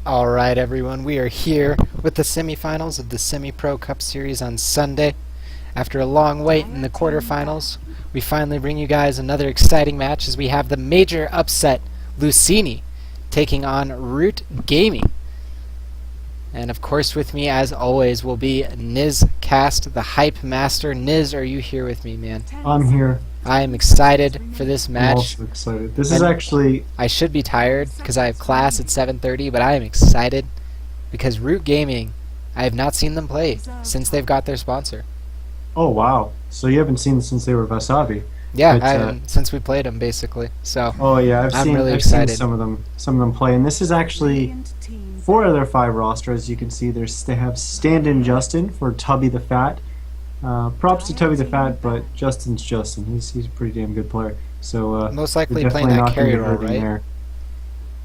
Alright everyone, we are here with the semifinals of the Semi-Pro Cup Series on Sunday. After a long wait in the quarterfinals, we finally bring you guys another exciting match as we have the major upset, Luccini, taking on Root Gaming. And of course with me, as always, will be Nizcast, the Hype Master. Niz, are you here with me, man? I'm here. I am excited for this match. I'm also excited. This is actually... I should be tired because I have class at 7:30, but I am excited because Root Gaming, I have not seen them play since they've got their sponsor. Oh, wow. So you haven't seen them since they were Wasabi? Yeah, I haven't since we played them, basically. So oh yeah, I've really seen some of them play, and this is actually 4 of their 5 rosters. You can see they have stand-in Justin for Tubby the Fat. Props to Tubby the Fat, but Justin's Justin. He's a pretty damn good player. So most likely playing that carry role, right?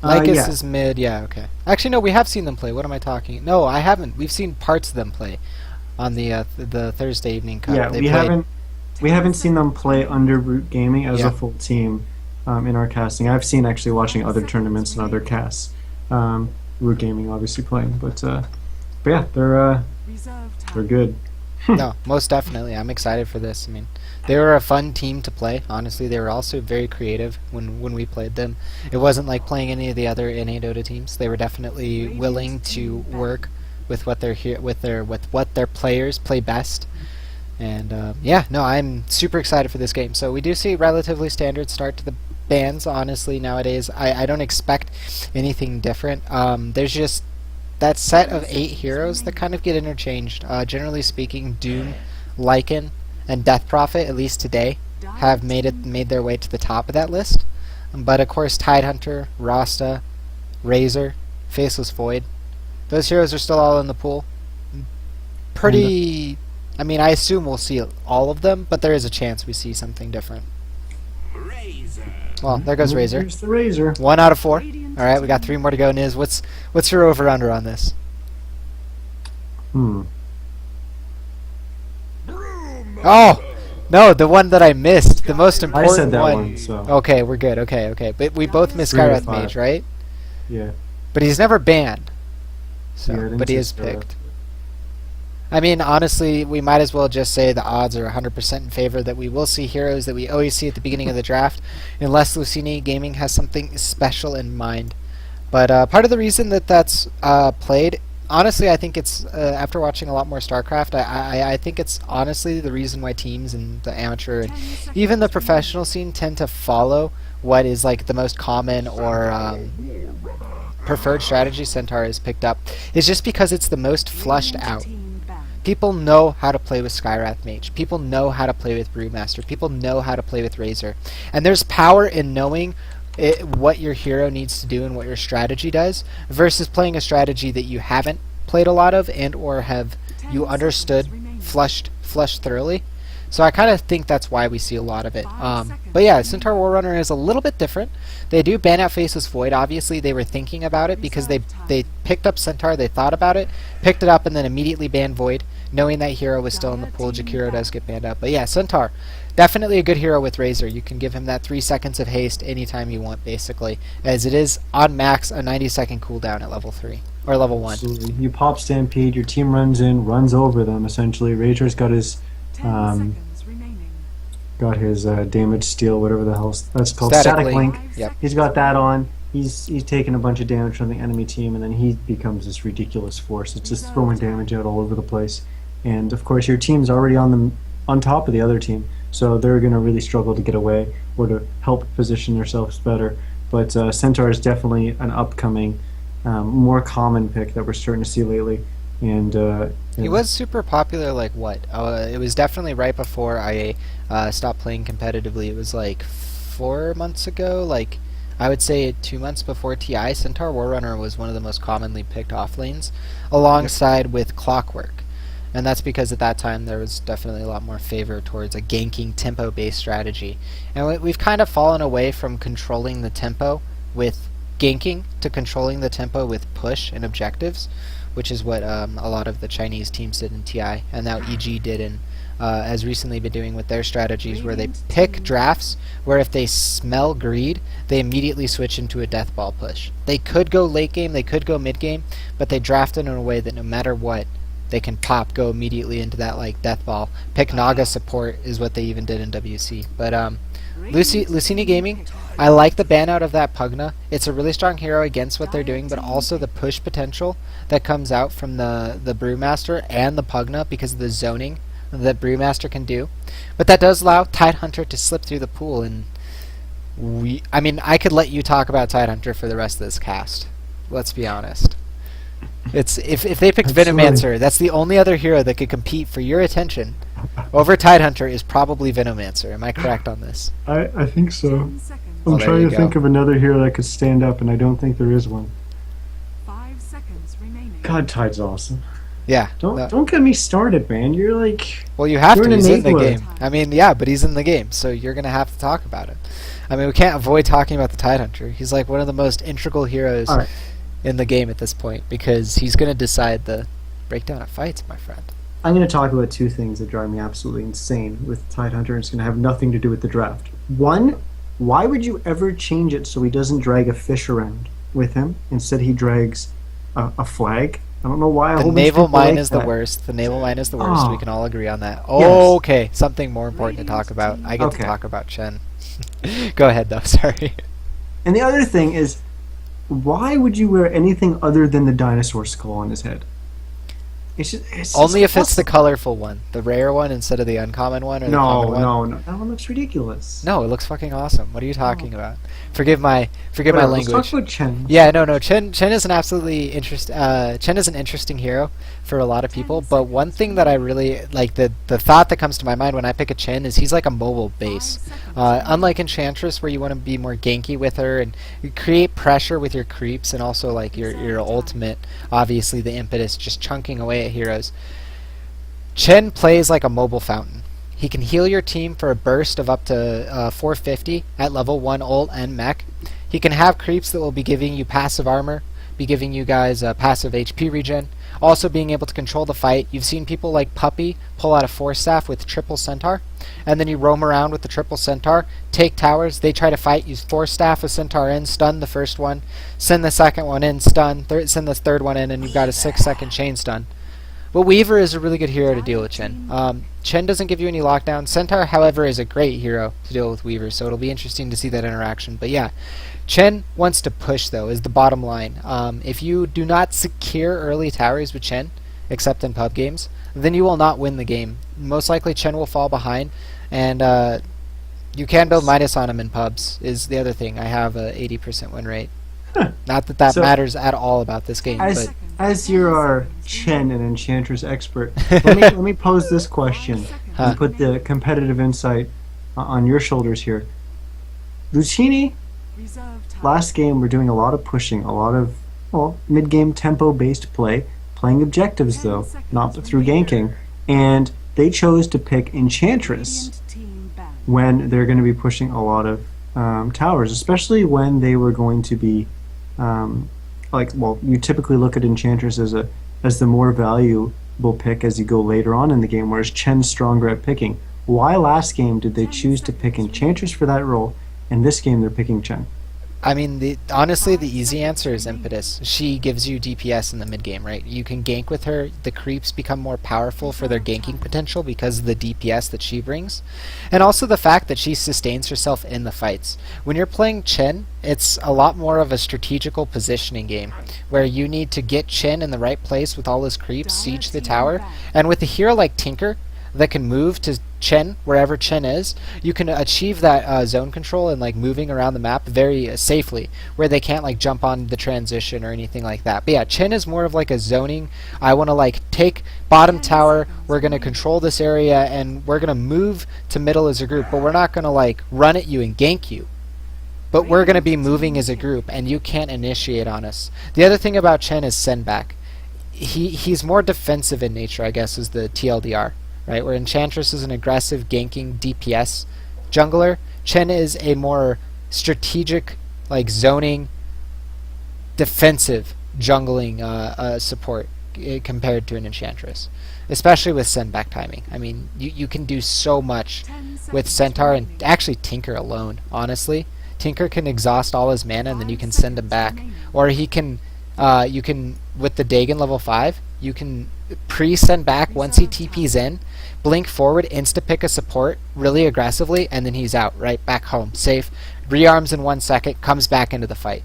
Lycus yeah. is mid. Yeah, okay. Actually, no, we have seen them play. What am I talking? No, I haven't. We've seen parts of them play on the Thursday evening cup. Yeah, we haven't seen them play under Root Gaming as a full team in our casting. I've seen actually watching other tournaments and other casts. Root Gaming obviously playing, but yeah, they're good. No, most definitely. I'm excited for this. I mean, they were a fun team to play. Honestly, they were also very creative when we played them. It wasn't like playing any of the other NA Dota teams. They were definitely willing to work with what what their players play best. And yeah, no, I'm super excited for this game. So we do see relatively standard start to the bans. Honestly, nowadays, I don't expect anything different. There's just that set of 8 heroes that kind of get interchanged. Generally speaking, Doom, Lycan, and Death Prophet, at least today, have made their way to the top of that list. But of course, Tidehunter, Rasta, Razor, Faceless Void, those heroes are still all in the pool. Pretty... I mean, I assume we'll see all of them, but there is a chance we see something different. Well, there goes Razor. Here's the Razor. 1 out of 4. Alright, we got 3 more to go. Niz, what's your over-under on this? Oh! No, the one that I missed. The most important I said that one. one, so... Okay, we're good. Okay. But we both missed Skywrath Mage, right? Yeah. But he's never banned. So, Yeah, but he is picked. I mean, honestly, we might as well just say the odds are 100% in favor that we will see heroes that we always see at the beginning of the draft, unless Luccini Gaming has something special in mind. But part of the reason that that's played, honestly, I think it's, after watching a lot more StarCraft, I think it's honestly the reason why teams in the amateur and even the professional scene tend to follow what is like the most common or preferred strategy Centaur has picked up, is just because it's the most flushed out. People know how to play with Skywrath Mage. People know how to play with Brewmaster. People know how to play with Razor. And there's power in knowing what your hero needs to do and what your strategy does, versus playing a strategy that you haven't played a lot of and or have you understood flushed thoroughly. So I kind of think that's why we see a lot of it. But yeah, Centaur Warrunner is a little bit different. They do ban out Faceless Void. Obviously, they were thinking about it because they picked up Centaur, they thought about it, picked it up, and then immediately banned Void, knowing that hero was still in the pool. Jakiro does get banned out. But yeah, Centaur, definitely a good hero with Razor. You can give him that 3 seconds of haste anytime you want, basically, as it is on max a 90-second cooldown at level 3. Or level 1. Absolutely. You pop Stampede, your team runs in, runs over them, essentially. Razor's got his... damage steal, whatever the hell that's called. Static Link. Yep. He's got that on. He's taking a bunch of damage from the enemy team, and then he becomes this ridiculous force. It's just throwing damage out all over the place. And of course, your team's already on top of the other team, so they're going to really struggle to get away or to help position themselves better. But Centaur is definitely an upcoming, more common pick that we're starting to see lately. And he was super popular, like what? It was definitely right before I stopped playing competitively. It was like 4 months ago, like I would say 2 months before TI. Centaur Warrunner was one of the most commonly picked off lanes, alongside with Clockwork. And that's because at that time there was definitely a lot more favor towards a ganking tempo-based strategy. And we've kind of fallen away from controlling the tempo with ganking to controlling the tempo with push and objectives, which is what a lot of the Chinese teams did in TI, and now EG did in has recently been doing with their strategies, where they pick drafts where if they smell greed, they immediately switch into a death ball push. They could go late game, they could go mid game, but they draft it in a way that no matter what, they can go immediately into that like death ball. Pick Naga support is what they even did in WC. But Luccini Gaming, I like the ban out of that Pugna. It's a really strong hero against what they're doing, but also the push potential that comes out from the Brewmaster and the Pugna because of the zoning that Brewmaster can do. But that does allow Tidehunter to slip through the pool, and I mean, I could let you talk about Tidehunter for the rest of this cast. Let's be honest. It's if they picked Venomancer, that's the only other hero that could compete for your attention over Tidehunter is probably Venomancer. Am I correct on this? I think so. Well, I'm trying to think of another hero that could stand up, and I don't think there is one. 5 seconds remaining. God, Tide's awesome. Yeah. Don't get me started, man. You're like... Well, you have you're to. an He's in the enabler. game. I mean, yeah, but he's in the game, so you're going to have to talk about it. I mean, we can't avoid talking about the Tidehunter. He's like one of the most integral heroes All right. in the game at this point because he's going to decide the breakdown of fights, my friend. I'm going to talk about two things that drive me absolutely insane with Tidehunter. It's going to have nothing to do with the draft. One, why would you ever change it so he doesn't drag a fish around with him? Instead, he drags a flag. I don't know why. The naval mine is the worst. The naval mine is the worst. Oh. We can all agree on that. Yes. Okay, something more important to talk about. I get to Okay. talk about Chen. Go ahead, though. Sorry. And the other thing is, why would you wear anything other than the dinosaur skull on his head? It's Only if just it's the colorful one, the rare one instead of the uncommon one or the common one. No. That one looks ridiculous. No, it looks fucking awesome. What are you talking about? Forgive my Whatever, language. Let's talk about Chen. Yeah, no. Chen is an absolutely Chen is an interesting hero for a lot of people. But one thing that I really like, the thought that comes to my mind when I pick a Chen is he's like a mobile base. Unlike Enchantress, where you want to be more ganky with her and you create pressure with your creeps and also like your ultimate, obviously the impetus, just chunking away at heroes. Chen plays like a mobile fountain. He can heal your team for a burst of up to 450 at level 1 ult and mech. He can have creeps that will be giving you passive armor, be giving you guys passive HP regen, also being able to control the fight. You've seen people like Puppy pull out a Force Staff with triple Centaur, and then you roam around with the triple Centaur, take towers, they try to fight, use Force Staff, a Centaur in, stun the first one, send the second one in, stun, send the third one in, and you've got a 6-second chain stun. But Weaver is a really good hero to deal with Chen. Chen doesn't give you any lockdown. Centaur, however, is a great hero to deal with Weaver, so it'll be interesting to see that interaction. But yeah, Chen wants to push, though, is the bottom line. If you do not secure early towers with Chen, except in pub games, then you will not win the game. Most likely Chen will fall behind, and you can build minus on him in pubs, is the other thing. I have a 80% win rate. Not that So- matters at all about this game, but... As you're our Chen and Enchantress expert, let me pose this question and put the competitive insight on your shoulders here. Luccini, last game we're doing a lot of pushing, a lot of mid-game tempo-based play, playing objectives though, not through ganking, and they chose to pick Enchantress when they're going to be pushing a lot of towers, especially when they were going to be you typically look at Enchantress as the more valuable pick as you go later on in the game, whereas Chen's stronger at picking. Why last game did they choose to pick Enchantress for that role, and this game they're picking Chen? I mean, honestly, the easy answer is impetus. She gives you DPS in the mid game, right? You can gank with her. The creeps become more powerful for their ganking potential because of the DPS that she brings, and also the fact that she sustains herself in the fights. When you're playing Chen, it's a lot more of a strategical positioning game, where you need to get Chen in the right place with all his creeps, siege the tower, and with a hero like Tinker that can move to Chen wherever Chen is, you can achieve that zone control and like moving around the map very safely, where they can't like jump on the transition or anything like that. But yeah, Chen is more of like a zoning. I want to like take bottom tower, we're going to control this area, and we're going to move to middle as a group, but we're not going to like run at you and gank you. But we're going to be moving as a group, and you can't initiate on us. The other thing about Chen is send back. He's more defensive in nature, I guess, is the TLDR. Right, where Enchantress is an aggressive ganking DPS jungler, Chen is a more strategic, like zoning, defensive jungling support. compared to an Enchantress, especially with send back timing. I mean, you can do so much 10 with seconds Centaur and remaining. actually Tinker alone. Honestly, Tinker can exhaust all his mana and then you 5 can send him seconds back, remaining. or he can. You can with the Dagon level 5. You can pre-send back once he TPs in, blink forward, insta-pick a support really aggressively, and then he's out, right? Back home, safe. Rearms in 1 second, comes back into the fight.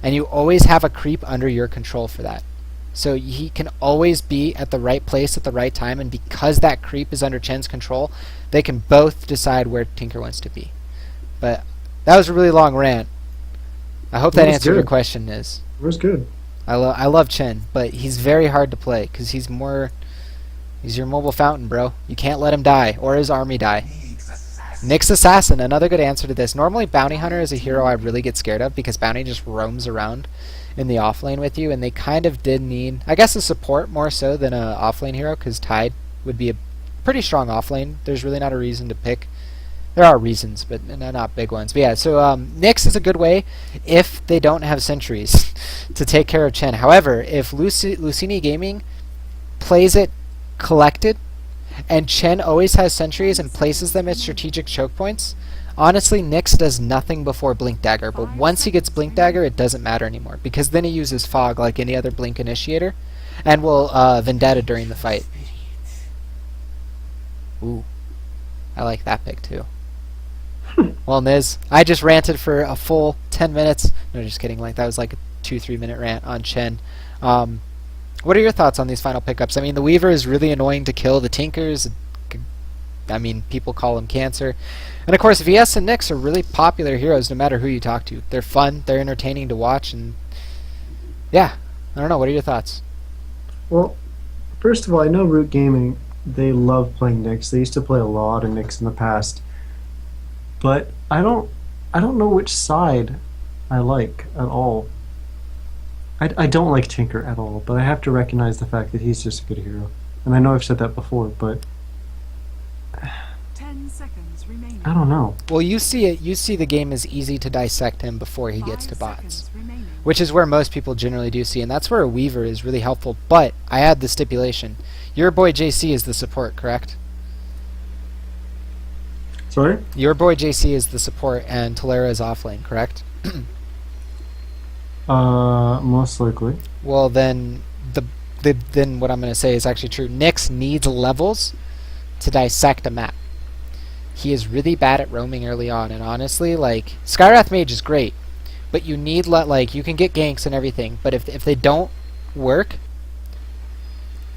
And you always have a creep under your control for that. So he can always be at the right place at the right time, and because that creep is under Chen's control, they can both decide where Tinker wants to be. But that was a really long rant. I hope that That was answered your good. question, Niz. It was good. I love Chen, but he's very hard to play because he's your mobile fountain, bro. You can't let him die or his army die. Nyx Assassin, another good answer to this. Normally Bounty Hunter is a hero I really get scared of because Bounty just roams around in the offlane with you, and they kind of did need, I guess, a support more so than a offlane hero because Tide would be a pretty strong offlane. There's really not a reason to pick. There are reasons, but not big ones. But yeah, so Nyx is a good way if they don't have sentries to take care of Chen. However, if Luccini Gaming plays it collected and Chen always has sentries and places them at strategic choke points, honestly, Nyx does nothing before Blink Dagger. But once he gets Blink Dagger, it doesn't matter anymore because then he uses Fog like any other Blink Initiator and will Vendetta during the fight. Ooh, I like that pick too. Well, Niz, I just ranted for a full 10 minutes. No, just kidding. Like that was like a 2-3 minute rant on Chen. What are your thoughts on these final pickups? I mean, the Weaver is really annoying to kill. The Tinkers, I mean, people call him cancer. And of course, VS and Nyx are really popular heroes no matter who you talk to. They're fun, they're entertaining to watch, and yeah, I don't know. What are your thoughts? Well, first of all, I know Root Gaming, they love playing Nyx. They used to play a lot of Nyx in the past. But I don't know which side I like at all. I don't like Tinker at all, but I have to recognize the fact that he's just a good hero. And I know I've said that before, but 10 seconds remaining. I don't know. Well, you see it. You see the game as easy to dissect him before he gets 5 to bots, seconds remaining. which is where most people generally do see, and that's where a Weaver is really helpful. But I add the stipulation: your boy JC is the support, correct? Sorry? Your boy JC is the support, and Talera is offlane, correct? Most likely. Well, then then what I'm going to say is actually true. Nyx needs levels to dissect a map. He is really bad at roaming early on, and honestly, like Skywrath Mage is great, but you need like you can get ganks and everything, but if they don't work,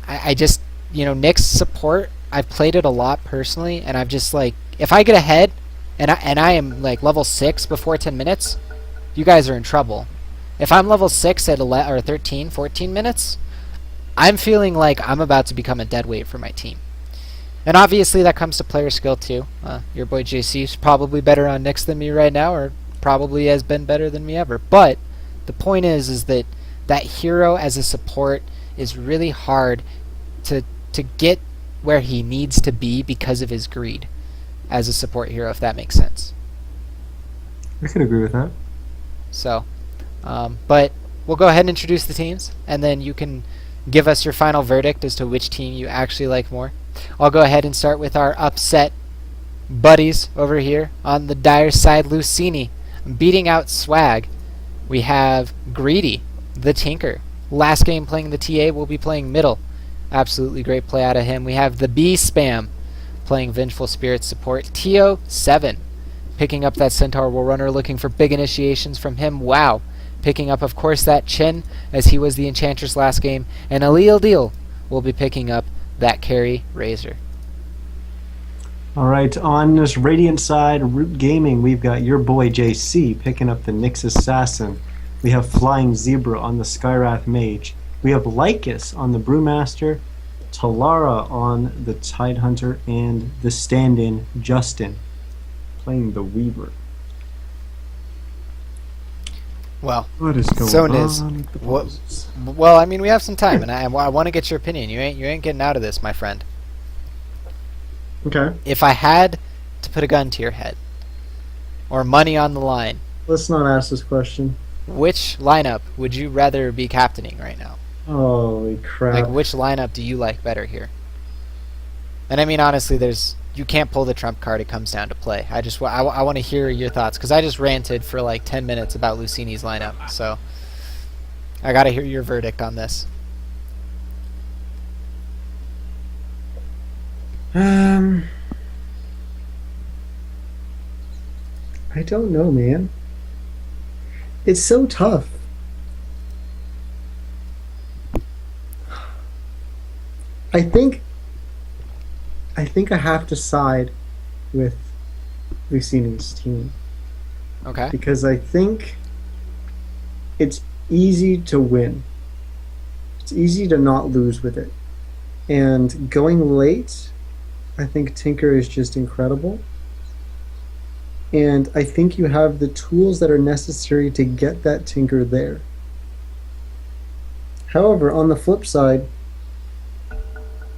I just Nyx support. I've played it a lot personally, and I've just like if I get ahead, and I am like level 6 before 10 minutes, you guys are in trouble. If I'm level 6 at 11 or 13, 14 minutes, I'm feeling like I'm about to become a dead weight for my team. And obviously that comes to player skill too. Your boy JC is probably better on Nyx than me right now, or probably has been better than me ever. But the point is that that hero as a support is really hard to get where he needs to be because of his greed as a support hero, if that makes sense. I could agree with that. So, but we'll go ahead and introduce the teams, and then you can give us your final verdict as to which team you actually like more. I'll go ahead and start with our upset buddies over here on the dire side. Luccini beating out Swag. We have Greedy, the Tinker. Last game playing the TA, will be playing middle. Absolutely great play out of him. We have the B Spam playing Vengeful Spirit support. Tio 7 picking up that Centaur War Runner, looking for big initiations from him. Wow. Picking up, of course, that Chen, as he was the Enchantress last game. And Alil Deal will be picking up that carry Razor. Alright, on this Radiant side, Root Gaming, we've got your boy JC picking up the Nyx Assassin. We have Flying Zebra on the Skywrath Mage. We have Lycus on the Brewmaster, Talara on the Tidehunter, and the stand-in Justin playing the Weaver. Well, What is going so on? Niz, with the what- poses? well, I mean, we have some time, and I want to get your opinion. You ain't getting out of this, my friend. Okay, If I had to put a gun to your head, or money on the line, let's not ask this question. which lineup would you rather be captaining right now? Holy crap. Like, which lineup do you like better here? And I mean, honestly, you can't pull the trump card. It comes down to play. I want to hear your thoughts because I just ranted for like 10 minutes about Luccini's lineup. So I got to hear your verdict on this. I don't know, man. It's so tough. I think I have to side with Luccini's team Okay. because I think it's easy to win. It's easy to not lose with it. And going late, I think Tinker is just incredible. And I think you have the tools that are necessary to get that Tinker there. However, on the flip side,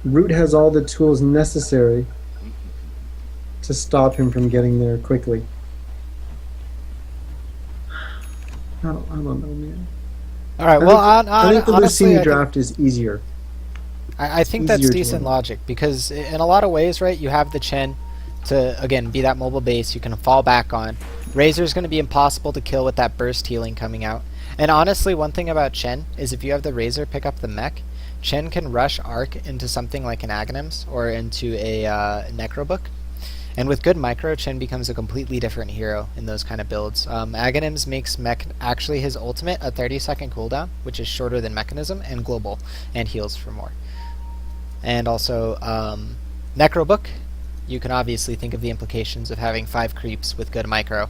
Root has all the tools necessary to stop him from getting there quickly. I don't know, man. All right. Well, I think the honestly, Luccini draft is easier. I think that's easier to decent win. logic because in a lot of ways, right, you have the Chen to, again, be that mobile base you can fall back on. Razor's going to be impossible to kill with that burst healing coming out. And honestly, one thing about Chen is if you have the Razor pick up the mech, Chen can rush Arc into something like an Aghanims or into a Necrobook. And with good micro, Chen becomes a completely different hero in those kind of builds. Aghanims makes Mech actually his ultimate a 30-second cooldown, which is shorter than Mechanism, and global, and heals for more. And also, Necrobook, you can obviously think of the implications of having 5 creeps with good micro.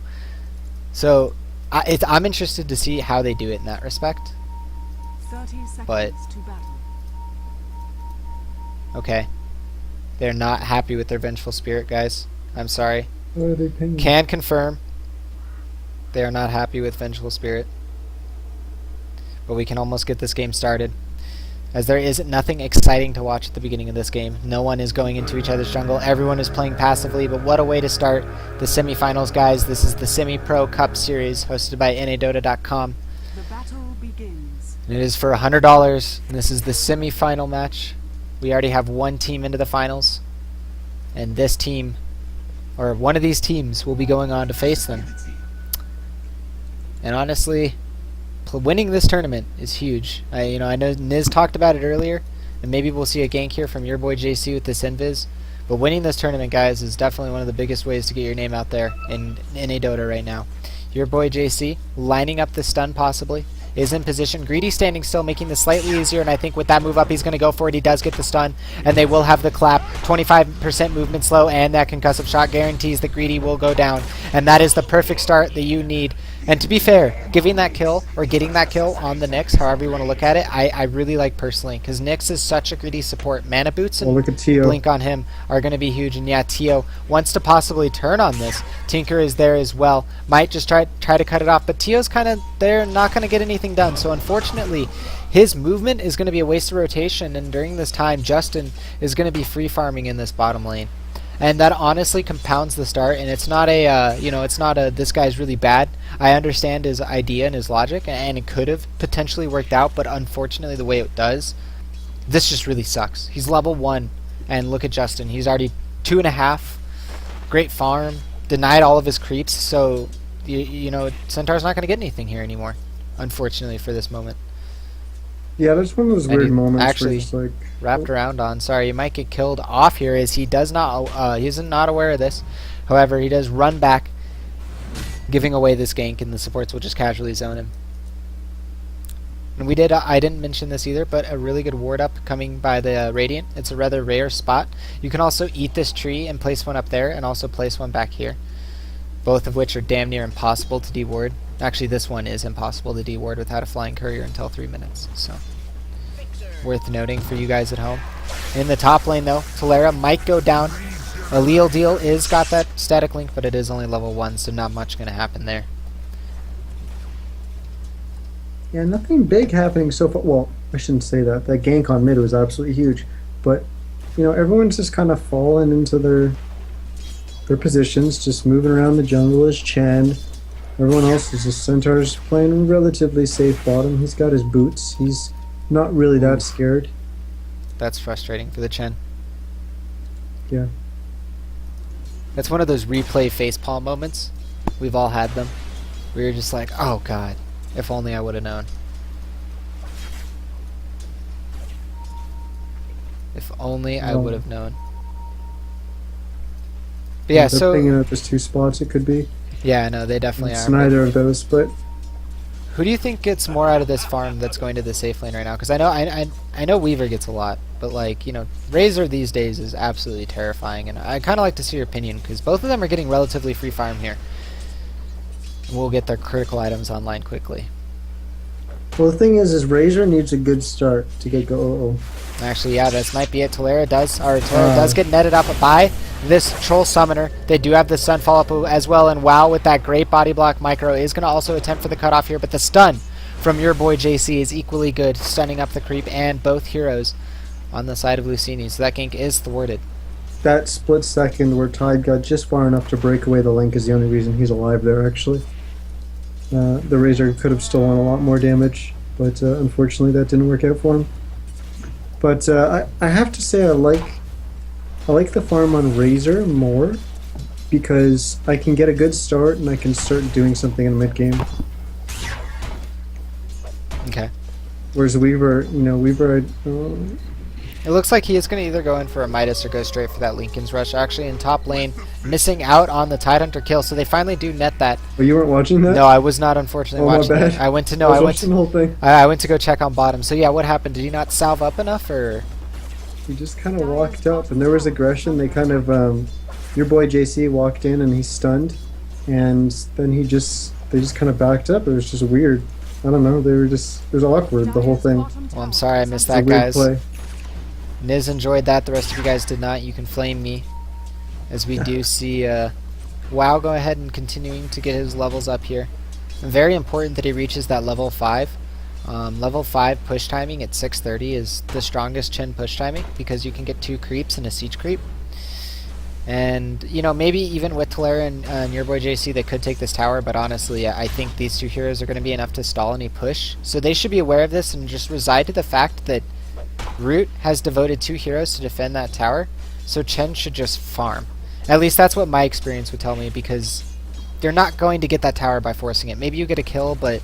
So, I'm interested to see how they do it in that respect. 30 seconds But- to battle. Okay. They're not happy with their Vengeful Spirit, guys. I'm sorry. What are they paying? Can confirm they are not happy with Vengeful Spirit. But we can almost get this game started. As there is nothing exciting to watch at the beginning of this game. No one is going into each other's jungle. Everyone is playing passively, but what a way to start the semifinals, guys. This is the Semi-Pro Cup Series hosted by NADota.com. The battle begins. And it is for $100, and this is the semi-final match. We already have one team into the finals, and this team, or one of these teams, will be going on to face them. And honestly, winning this tournament is huge. I know Niz talked about it earlier, and maybe we'll see a gank here from your boy JC with this invis. But winning this tournament, guys, is definitely one of the biggest ways to get your name out there in NA Dota right now. Your boy JC lining up the stun possibly. Is in position. Greedy standing still, making this slightly easier, and I think with that move up, he's going to go for it. He does get the stun, and they will have the clap. 25% movement slow, and that concussive shot guarantees that Greedy will go down. And that is the perfect start that you need. And to be fair, giving that kill, or getting that kill on the Nyx, however you want to look at it, I really like personally, because Nyx is such a greedy support. Mana boots Oh, and look at Tio. blink on him are going to be huge, and yeah, Tio wants to possibly turn on this. Tinker is there as well. Might just try to cut it off, but Tio's kind of there, not going to get anything done. So unfortunately, his movement is going to be a waste of rotation, and during this time, Justin is going to be free farming in this bottom lane. And that honestly compounds the start, and it's not a, it's not a, this guy's really bad. I understand his idea and his logic, and it could have potentially worked out, but unfortunately the way it does, this just really sucks. He's level 1, and look at Justin. He's already 2.5. Great farm. Denied all of his creeps, so, Centaur's not going to get anything here anymore, unfortunately, for this moment. Yeah, that's one of those And weird he moments actually where it's like... Wrapped around on. Sorry, you might get killed off here as he does not, he's not aware of this. However, he does run back, giving away this gank, and the supports will just casually zone him. And I didn't mention this either, but a really good ward up coming by the Radiant. It's a rather rare spot. You can also eat this tree and place one up there, and also place one back here. Both of which are damn near impossible to deward. Actually, this one is impossible to deward without a flying courier until 3 minutes, so worth noting for you guys at home. In the top lane though, Talera might go down. Allele deal is got that static link, but it is only level 1, so not much going to happen there. Yeah, nothing big happening so far. Well, I shouldn't say that. That gank on mid was absolutely huge. But, everyone's just kind of fallen into their positions, just moving around the jungle as Chen. Everyone else is just Centaur's playing relatively safe bottom. He's got his boots. He's not really that scared. That's frustrating for the Chen. Yeah. That's one of those replay facepalm moments. We've all had them. We were just like, oh god, if only I would have known. If only I would have known. But yeah, They're so picking up as 2 spots. It could be. yeah, no, they definitely It's are. But neither of those, but who do you think gets more out of this farm that's going to the safe lane right now? Because I know Weaver gets a lot, but like, you know, Razor these days is absolutely terrifying, and I kind of like to see your opinion because both of them are getting relatively free farm here. We'll get their critical items online quickly. well, the thing is Razor needs a good start to get go. Actually, yeah, this might be it. Tolera does get netted up by this Troll Summoner. They do have the stun follow-up as well, and WoW with that great body block micro is going to also attempt for the cutoff here, but the stun from your boy JC is equally good, stunning up the creep and both heroes on the side of Luccini, so that gank is thwarted. That split second where Tide got just far enough to break away the link is the only reason he's alive there, actually. The Razor could have stolen a lot more damage, but unfortunately that didn't work out for him. But I have to say I like the farm on Razor more because I can get a good start and I can start doing something in mid game. Okay. Whereas Weaver, It looks like he is going to either go in for a Midas or go straight for that Lincoln's Rush. Actually, in top lane, missing out on the Tidehunter kill, so they finally do net that. oh, you weren't watching that? No, I was not, unfortunately, Oh, my watching bad. it. I went to I was watching the whole thing. I went to go check on bottom. So yeah, what happened? Did he not salve up enough, or? He just kind of walked up, and there was aggression. They kind of, your boy JC walked in and he stunned, and then they just kind of backed up. It was just weird. I don't know. It was awkward, the whole thing. Well, I'm sorry I missed It's a that, weird guys. play. Niz enjoyed that. The rest of you guys did not. You can flame me, as we do see WoW go ahead and continuing to get his levels up here. Very important that he reaches that level 5. Level 5 push timing at 630 is the strongest Chen push timing because you can get 2 creeps and a siege creep. And, you know, maybe even with Tolera and your boy JC, they could take this tower, but honestly, I think these 2 heroes are going to be enough to stall any push. So they should be aware of this and just reside to the fact that Root has devoted 2 heroes to defend that tower, so Chen should just farm. At least that's what my experience would tell me, because they're not going to get that tower by forcing it. Maybe you get a kill, but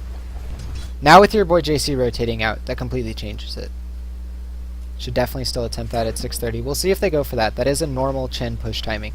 now with your boy JC rotating out, that completely changes it. Should definitely still attempt that at 630. We'll see if they go for that. That is a normal Chen push timing.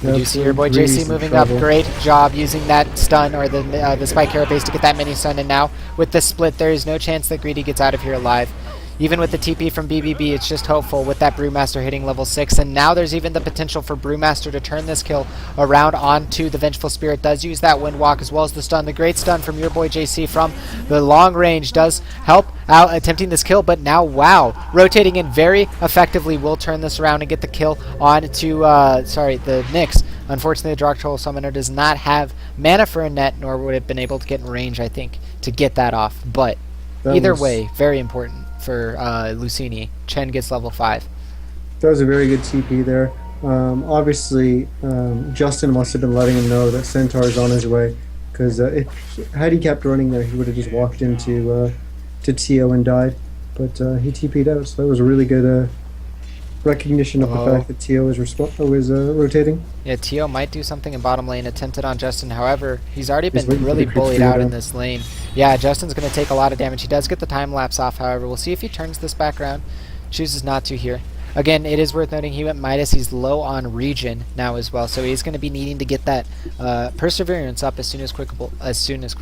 We do see your boy JC moving up. Great job using that stun or the spike carapace to get that mini stun. And now with the split, there is no chance that Greedy gets out of here alive. Even with the TP from BBB, it's just hopeful with that Brewmaster hitting level 6. And now there's even the potential for Brewmaster to turn this kill around onto the Vengeful Spirit. Does use that Windwalk as well as the stun. The great stun from your boy JC from the long range does help out attempting this kill. But now, wow, rotating in very effectively will turn this around and get the kill on to, the Nyx. Unfortunately, the Dark Troll Summoner does not have mana for a net, nor would have been able to get in range, I think, to get that off. But either way, very important for Luccini. Chen gets level 5. That was a very good TP there. Obviously, Justin must have been letting him know that Centaur is on his way, because had he kept running there, he would have just walked into to Tio and died. But he TP'd out, so that was a really good recognition of the fact that Tio was rotating. Yeah, Tio might do something in bottom lane, attempted on Justin. However, he's already been waiting for really the creeps bullied to go out in down. this lane. Yeah, Justin's going to take a lot of damage. He does get the time lapse off, however. We'll see if he turns this back around. Chooses not to here. Again, it is worth noting he went Midas. He's low on regen now as well, so he's going to be needing to get that perseverance up as soon as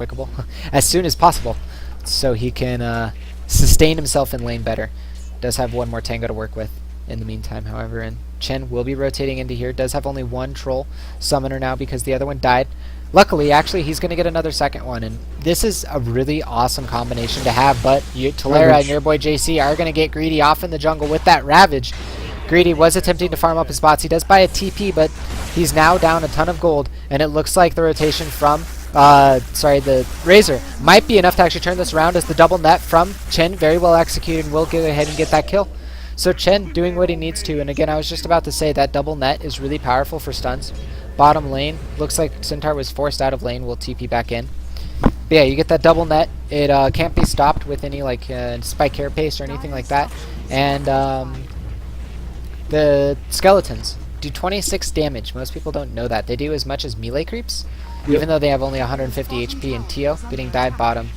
possible, so he can sustain himself in lane better. Does have one more tango to work with in the meantime, however, and Chen will be rotating into here. Does have only one troll summoner now because the other one died. Luckily, actually, he's going to get another second one, and this is a really awesome combination to have, but Tolera and your boy JC are going to get Greedy off in the jungle with that Ravage. Greedy was attempting to farm up his bots. He does buy a TP, but he's now down a ton of gold, and it looks like the rotation from the Razor might be enough to actually turn this around, as the double net from Chen very well executed and will go ahead and get that kill. So Chen doing what he needs to, and again, I was just about to say that double net is really powerful for stuns. Bottom lane, looks like Centaur was forced out of lane, will TP back in. But yeah, you get that double net. It can't be stopped with any like spike carapace or anything like that. And the skeletons do 26 damage. Most people don't know that. They do as much as melee creeps, even though they have only 150 HP and Tio getting dive bottom,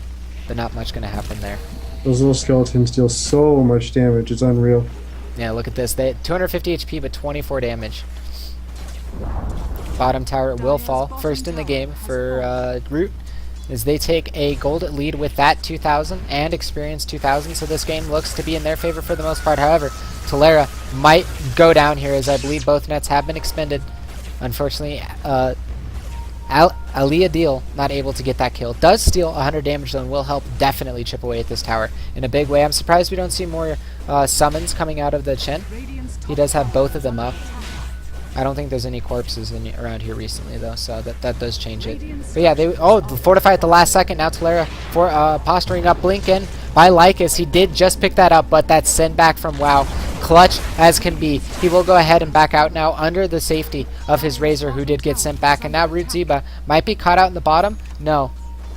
but not much going to happen there. Those little skeletons deal so much damage, it's unreal. Yeah, look at this. They 250 HP, but 24 damage. Bottom tower will fall. First in the game for Root, as they take a gold lead with that 2,000 and experience 2,000, so this game looks to be in their favor for the most part. However, Tolera might go down here, as I believe both nets have been expended. Unfortunately, Aliyah Deal not able to get that kill. Does steal 100 damage though, and will help definitely chip away at this tower in a big way. I'm surprised we don't see more summons coming out of the Chen. He does have both of them up. I don't think there's any corpses around here recently though, so that does change it. But yeah, they fortify at the last second. Now Tolera for posturing up blink in by Lycus. He did just pick that up, but that's send back from WoW. Clutch as can be. He will go ahead and back out now under the safety of his Razor, who did get sent back. And now Root Zeba might be caught out in the bottom. No,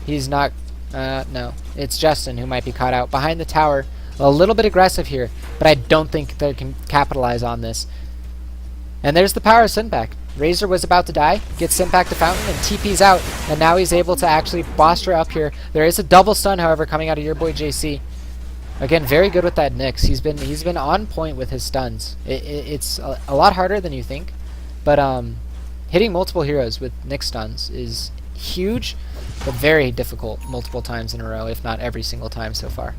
he's not. No, it's Justin who might be caught out behind the tower. A little bit aggressive here, but I don't think they can capitalize on this. And there's the power of send back. Razor was about to die, gets sent back to Fountain, and TP's out. And now he's able to actually boster up here. There is a double stun, however, coming out of your boy JC. Again, very good with that Nyx. He's been on point with his stuns. It's a lot harder than you think, but hitting multiple heroes with Nyx stuns is huge, but very difficult multiple times in a row, if not every single time so far.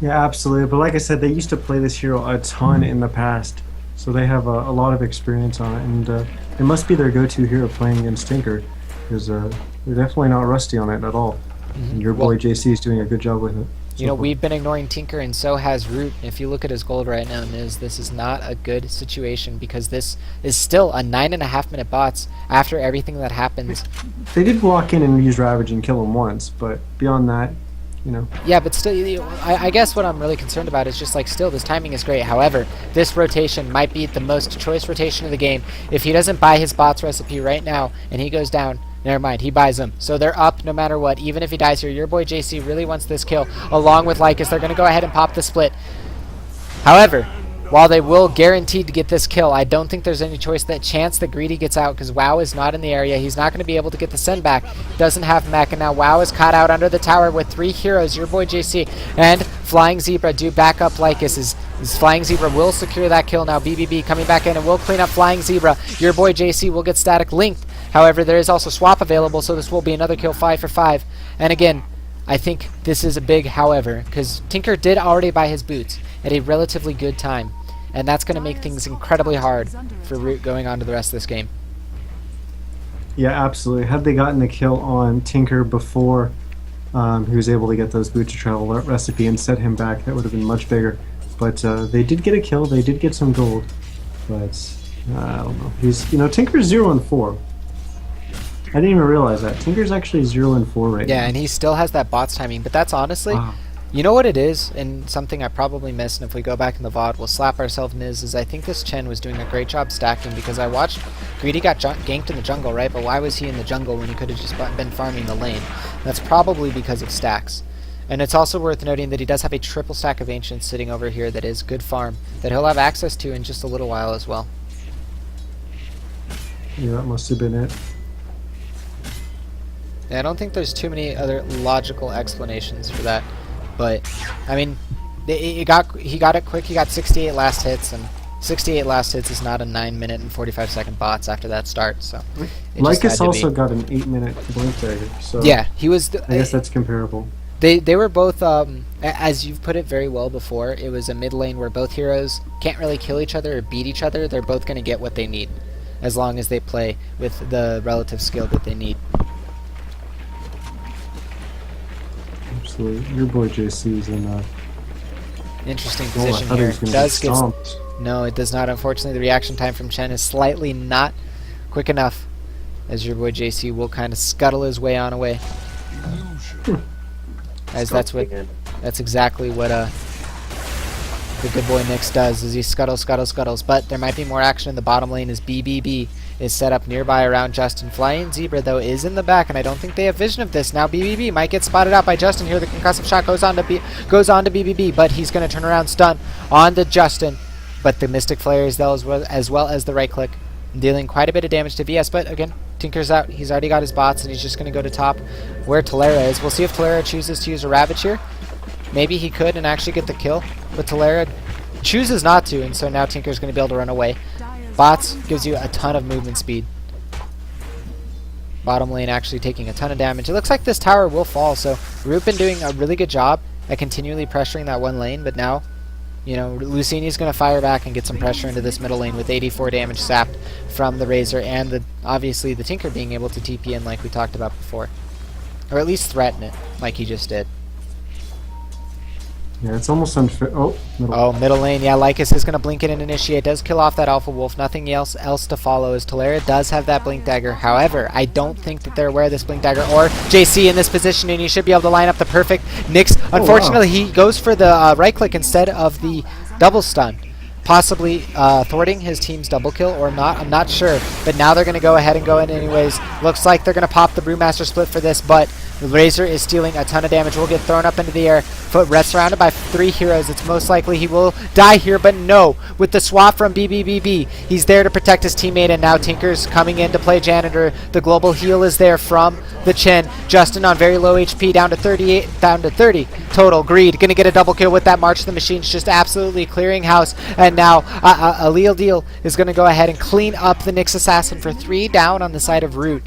Yeah, absolutely. But like I said, they used to play this hero a ton in the past, so they have a lot of experience on it, and it must be their go-to hero playing against Tinker, because they're definitely not rusty on it at all. And your boy JC is doing a good job with it. You know, we've been ignoring Tinker, and so has Root. If you look at his gold right now, this is not a good situation, because this is still a 9.5 minute bots after everything that happens. They did walk in and use Ravage and kill him once, but beyond that, you know. Yeah, but still, I guess what I'm really concerned about is just like still, this timing is great. However, this rotation might be the most choice rotation of the game. If he doesn't buy his bots recipe right now and he goes down, never mind, he buys them. So they're up no matter what. Even if he dies here, your boy JC really wants this kill along with Lycus. They're going to go ahead and pop the split. However, while they will guaranteed to get this kill, I don't think there's any chance that Greedy gets out, because WoW is not in the area. He's not going to be able to get the send back. Doesn't have mech, and now WoW is caught out under the tower with 3 heroes, your boy JC and Flying Zebra do back up Lycus. His Flying Zebra will secure that kill now. BBB coming back in and will clean up Flying Zebra. Your boy JC will get static linked. However, there is also swap available, so this will be another kill, 5 for 5. And again, I think this is a big however, because Tinker did already buy his boots at a relatively good time, and that's going to make things incredibly hard for Root going on to the rest of this game. Yeah, absolutely. Had they gotten the kill on Tinker before he was able to get those boots to travel recipe and set him back, that would have been much bigger. But they did get a kill. They did get some gold. But I don't know. Tinker's 0 and 4. I didn't even realize that. Tinker's actually 0 and 4 right now. Yeah, and he still has that bots timing, but that's honestly, you know what it is, and something I probably missed, and if we go back in the VOD, we'll slap ourselves in is I think this Chen was doing a great job stacking, because I watched Greedy got ganked in the jungle, right? But why was he in the jungle when he could have just been farming the lane? That's probably because of stacks. And it's also worth noting that he does have a triple stack of Ancients sitting over here that is good farm, that he'll have access to in just a little while as well. Yeah, that must have been it. Yeah, I don't think there's too many other logical explanations for that, but I mean, he got it quick. He got 68 last hits, and 68 last hits is not a 9 minute and 45 second bots after that start. So Lycus also got an 8 minute blink dagger. So yeah, he was. I guess that's comparable. They were both, as you've put it very well before, it was a mid lane where both heroes can't really kill each other or beat each other. They're both going to get what they need, as long as they play with the relative skill that they need. Absolutely. Your boy JC is in a interesting position here. No, it does not. Unfortunately, the reaction time from Chen is slightly not quick enough, as your boy JC will kind of scuttle his way on away. As that's exactly what the good boy Nyx does, is he scuttles. But there might be more action in the bottom lane as BBB is set up nearby around Justin. Flying Zebra, though, is in the back, and I don't think they have vision of this. Now BBB might get spotted out by Justin here. The concussive shot goes on to BBB, but he's going to turn around, stun on to Justin. But the Mystic Flare is there as well as the right click, dealing quite a bit of damage to VS. But again, Tinker's out. He's already got his bots, and he's just going to go to top where Talera is. We'll see if Talera chooses to use a Ravage here. Maybe he could and actually get the kill, but Talera chooses not to, and so now Tinker's going to be able to run away. Bots gives you a ton of movement speed. Bottom lane actually taking a ton of damage. It looks like this tower will fall, so Root been doing a really good job at continually pressuring that one lane, but now, you know, Luccini's going to fire back and get some pressure into this middle lane with 84 damage sapped from the Razor and obviously the Tinker being able to TP in like we talked about before. Or at least threaten it, like he just did. Yeah, it's almost unfair. Oh, middle lane. Yeah, Lycus is going to blink in and initiate. Does kill off that Alpha Wolf. Nothing else to follow as Talera does have that Blink Dagger. However, I don't think that they're aware of this Blink Dagger or JC in this position, and you should be able to line up the perfect Nyx. Unfortunately, he goes for the right click instead of the double stun, possibly thwarting his team's double kill or not. I'm not sure, but now they're going to go ahead and go in anyways. Looks like they're going to pop the Brewmaster split for this, but the Razor is stealing a ton of damage. Will get thrown up into the air. Foot surrounded by 3 heroes. It's most likely he will die here, but no. With the swap from BBBB, he's there to protect his teammate, and now Tinker's coming in to play Janitor. The global heal is there from the Chen. Justin on very low HP, down to 30 total. Greed gonna get a double kill with that March of the Machines, just absolutely clearing house. And now Alil Deal is gonna go ahead and clean up the Nyx Assassin for 3 down on the side of Root.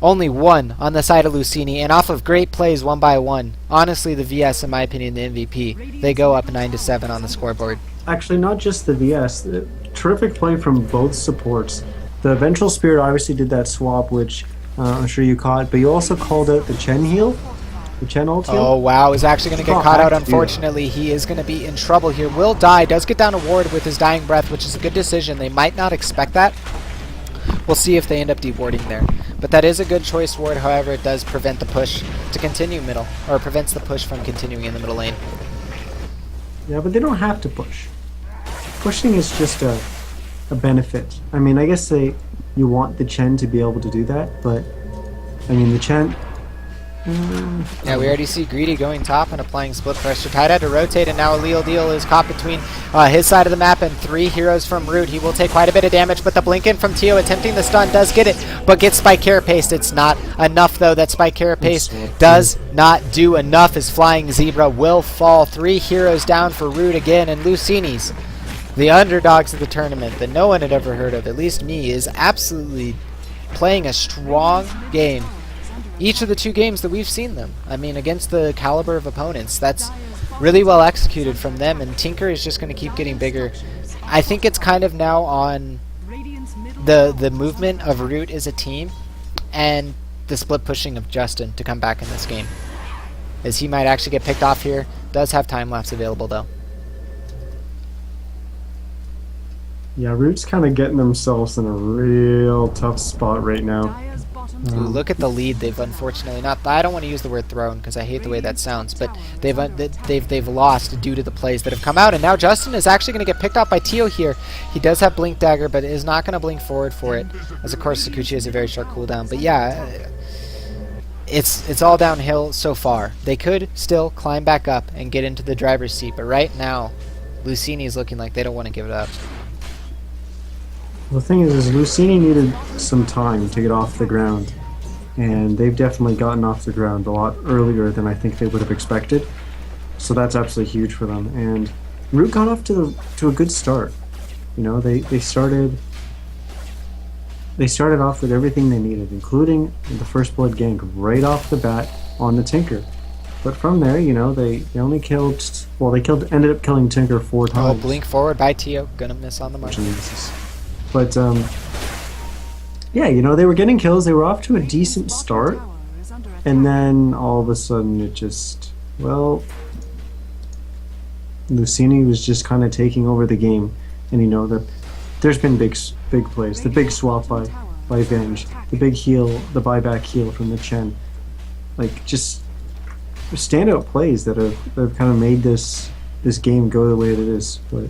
Only 1 on the side of Luccini, and off of great plays 1 by 1. Honestly, the VS, in my opinion, the MVP. They go up 9-7 on the scoreboard. Actually, not just the VS. Terrific play from both supports. The Vengeful Spirit obviously did that swap, which I'm sure you caught, but you also called out the Chen heal. The Chen ult heal. Oh, wow. He's actually going to get caught out, unfortunately. He is going to be in trouble here. Will die. Does get down a ward with his dying breath, which is a good decision. They might not expect that. We'll see if they end up dewarding there. But that is a good choice ward, however, it does prevent the push to continue middle, or prevents the push from continuing in the middle lane. Yeah, but they don't have to push. Pushing is just a benefit. I mean, I guess you want the Chen to be able to do that, but I mean, the Chen... Yeah, we already see Greedy going top and applying split pressure. Tide had to rotate, and now Alil Deal is caught between his side of the map and 3 heroes from Root. He will take quite a bit of damage, but the blink in from Tio attempting the stun does get it, but gets Spike Carapace. It's not enough, though. That Spike Carapace does not do enough as Flying Zebra will fall. 3 heroes down for Root again, and Luccini's, the underdogs of the tournament that no one had ever heard of, at least me, is absolutely playing a strong game. Each of the 2 games that we've seen them, I mean, against the caliber of opponents, that's really well executed from them, and Tinker is just going to keep getting bigger. I think it's kind of now on the movement of Root as a team and the split pushing of Justin to come back in this game, as he might actually get picked off here. Does have time lapse available, though. Yeah, Root's kind of getting themselves in a real tough spot right now. Ooh, look at the lead they've unfortunately not. I don't want to use the word thrown because I hate the way that sounds, but they've lost due to the plays that have come out, and now Justin is actually going to get picked up by Tio here. He does have Blink Dagger, but is not going to blink forward for it, as of course Sakuchi has a very short cooldown. But yeah, it's all downhill so far. They could still climb back up and get into the driver's seat, but right now, Luccini is looking like they don't want to give it up. The thing is Luccini needed some time to get off the ground, and they've definitely gotten off the ground a lot earlier than I think they would have expected. So that's absolutely huge for them. And Root got off to a good start. You know, they started off with everything they needed, including the first blood gank right off the bat on the Tinker. But from there, you know, they only killed. Well, ended up killing Tinker 4 times. Oh, blink forward by Tio, gonna miss on the mark. But, yeah, you know, they were getting kills. They were off to a decent start. And then all of a sudden it just, well, Luccini was just kind of taking over the game. And, you know, there's been big plays. The big swap by Venge. The big heal, the buyback heal from the Chen. Like, just standout plays that have kind of made this game go the way that it is. But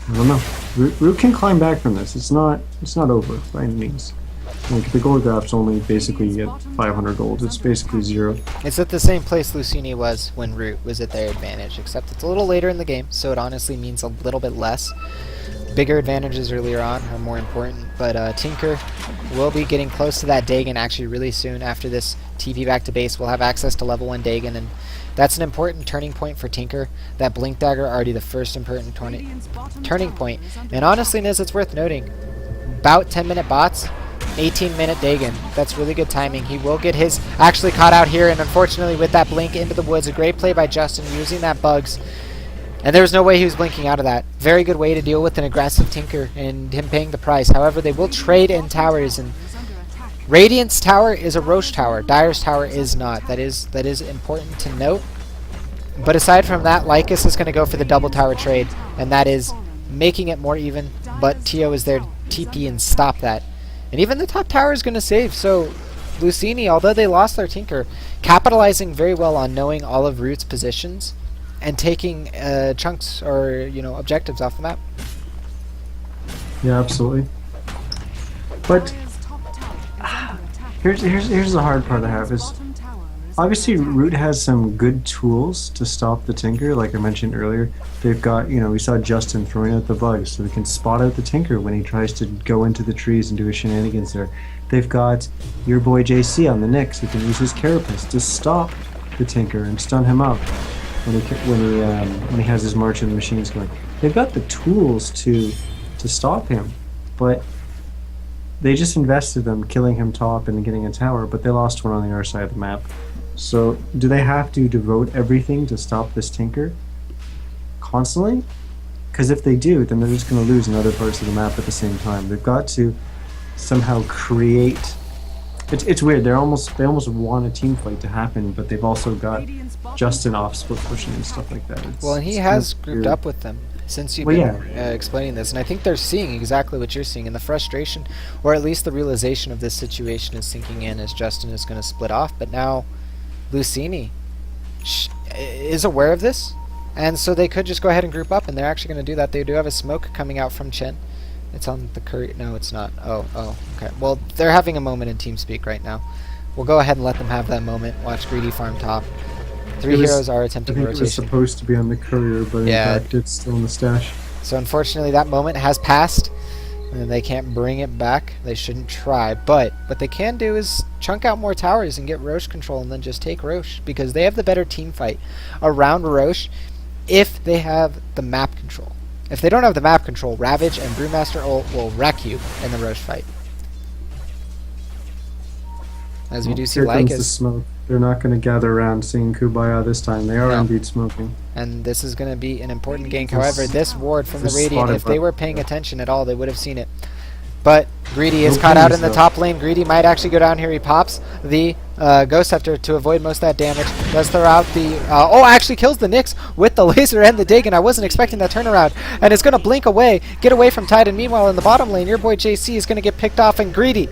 I don't know. Root can climb back from this. It's not over by any means. Like the gold grap's only basically at 500 gold. It's basically zero. It's at the same place Luccini was when Root was at their advantage, except it's a little later in the game, so it honestly means a little bit less. Bigger advantages earlier on are more important, but Tinker will be getting close to that Dagon actually really soon. After this TP back to base, we'll have access to level 1 Dagon, and that's an important turning point for Tinker. That Blink Dagger already the first important turning point. And honestly, Niz, it's worth noting, about 10-minute bots, 18-minute Dagon. That's really good timing. He will get his actually caught out here, and unfortunately with that blink into the woods, a great play by Justin using that bugs. And there was no way he was blinking out of that. Very good way to deal with an aggressive Tinker and him paying the price. However, they will trade in towers, and Radiant's tower is a Roche tower. Dire's tower is not. That is important to note. But aside from that, Lycus is going to go for the double tower trade, and that is making it more even. But Tio is there to TP and stop that. And even the top tower is going to save. So Luccini, although they lost their Tinker, capitalizing very well on knowing all of Root's positions and taking chunks or objectives off the map. Yeah, absolutely. But here's the hard part I have is obviously Root has some good tools to stop the Tinker. Like I mentioned earlier, they've got we saw Justin throwing out the bugs so they can spot out the Tinker when he tries to go into the trees and do his shenanigans there. They've got your boy JC on the Nyx who can use his Carapace to stop the Tinker and stun him up when he has his March of the Machines going. They've got the tools to stop him, but they just invested them killing him top and getting a tower, but they lost one on the other side of the map. So do they have to devote everything to stop this Tinker constantly? Because if they do, then they're just going to lose in other parts of the map at the same time. They've got to somehow create. It's weird. They almost want a team fight to happen, but they've also got Justin off split pushing and stuff like that. Well, and he has grouped up with them since you've been explaining this, and I think they're seeing exactly what you're seeing, and the frustration, or at least the realization of this situation is sinking in as Justin is going to split off. But now Luccini is aware of this, and so they could just go ahead and group up, and they're actually going to do that. They do have a smoke coming out from Chen. It's on the courier. No, it's not. Oh, okay. Well, they're having a moment in TeamSpeak right now. We'll go ahead and let them have that moment. Watch Greedy farm top. Three heroes are attempting rotation. I think it was supposed to be on the courier, but in fact it's still in the stash. So unfortunately that moment has passed, and they can't bring it back. They shouldn't try, but what they can do is chunk out more towers and get Roche control and then just take Roche, because they have the better team fight around Roche if they have the map control. If they don't have the map control, Ravage and Brewmaster ult will wreck you in the Roche fight. As we do see Here comes the Lycus. smoke. They're not going to gather around singing Kumbaya this time. They are indeed smoking. And this is going to be an important gank. However, this ward from the Radiant, if they were paying attention at all, they would have seen it. But Greedy is caught out in the top lane. Greedy might actually go down here. He pops the Ghost Scepter to avoid most of that damage. Does throw out the... actually kills the Nyx with the laser and the dig, and I wasn't expecting that turnaround. And it's going to blink away, get away from Titan. Meanwhile, in the bottom lane, your boy JC is going to get picked off, and Greedy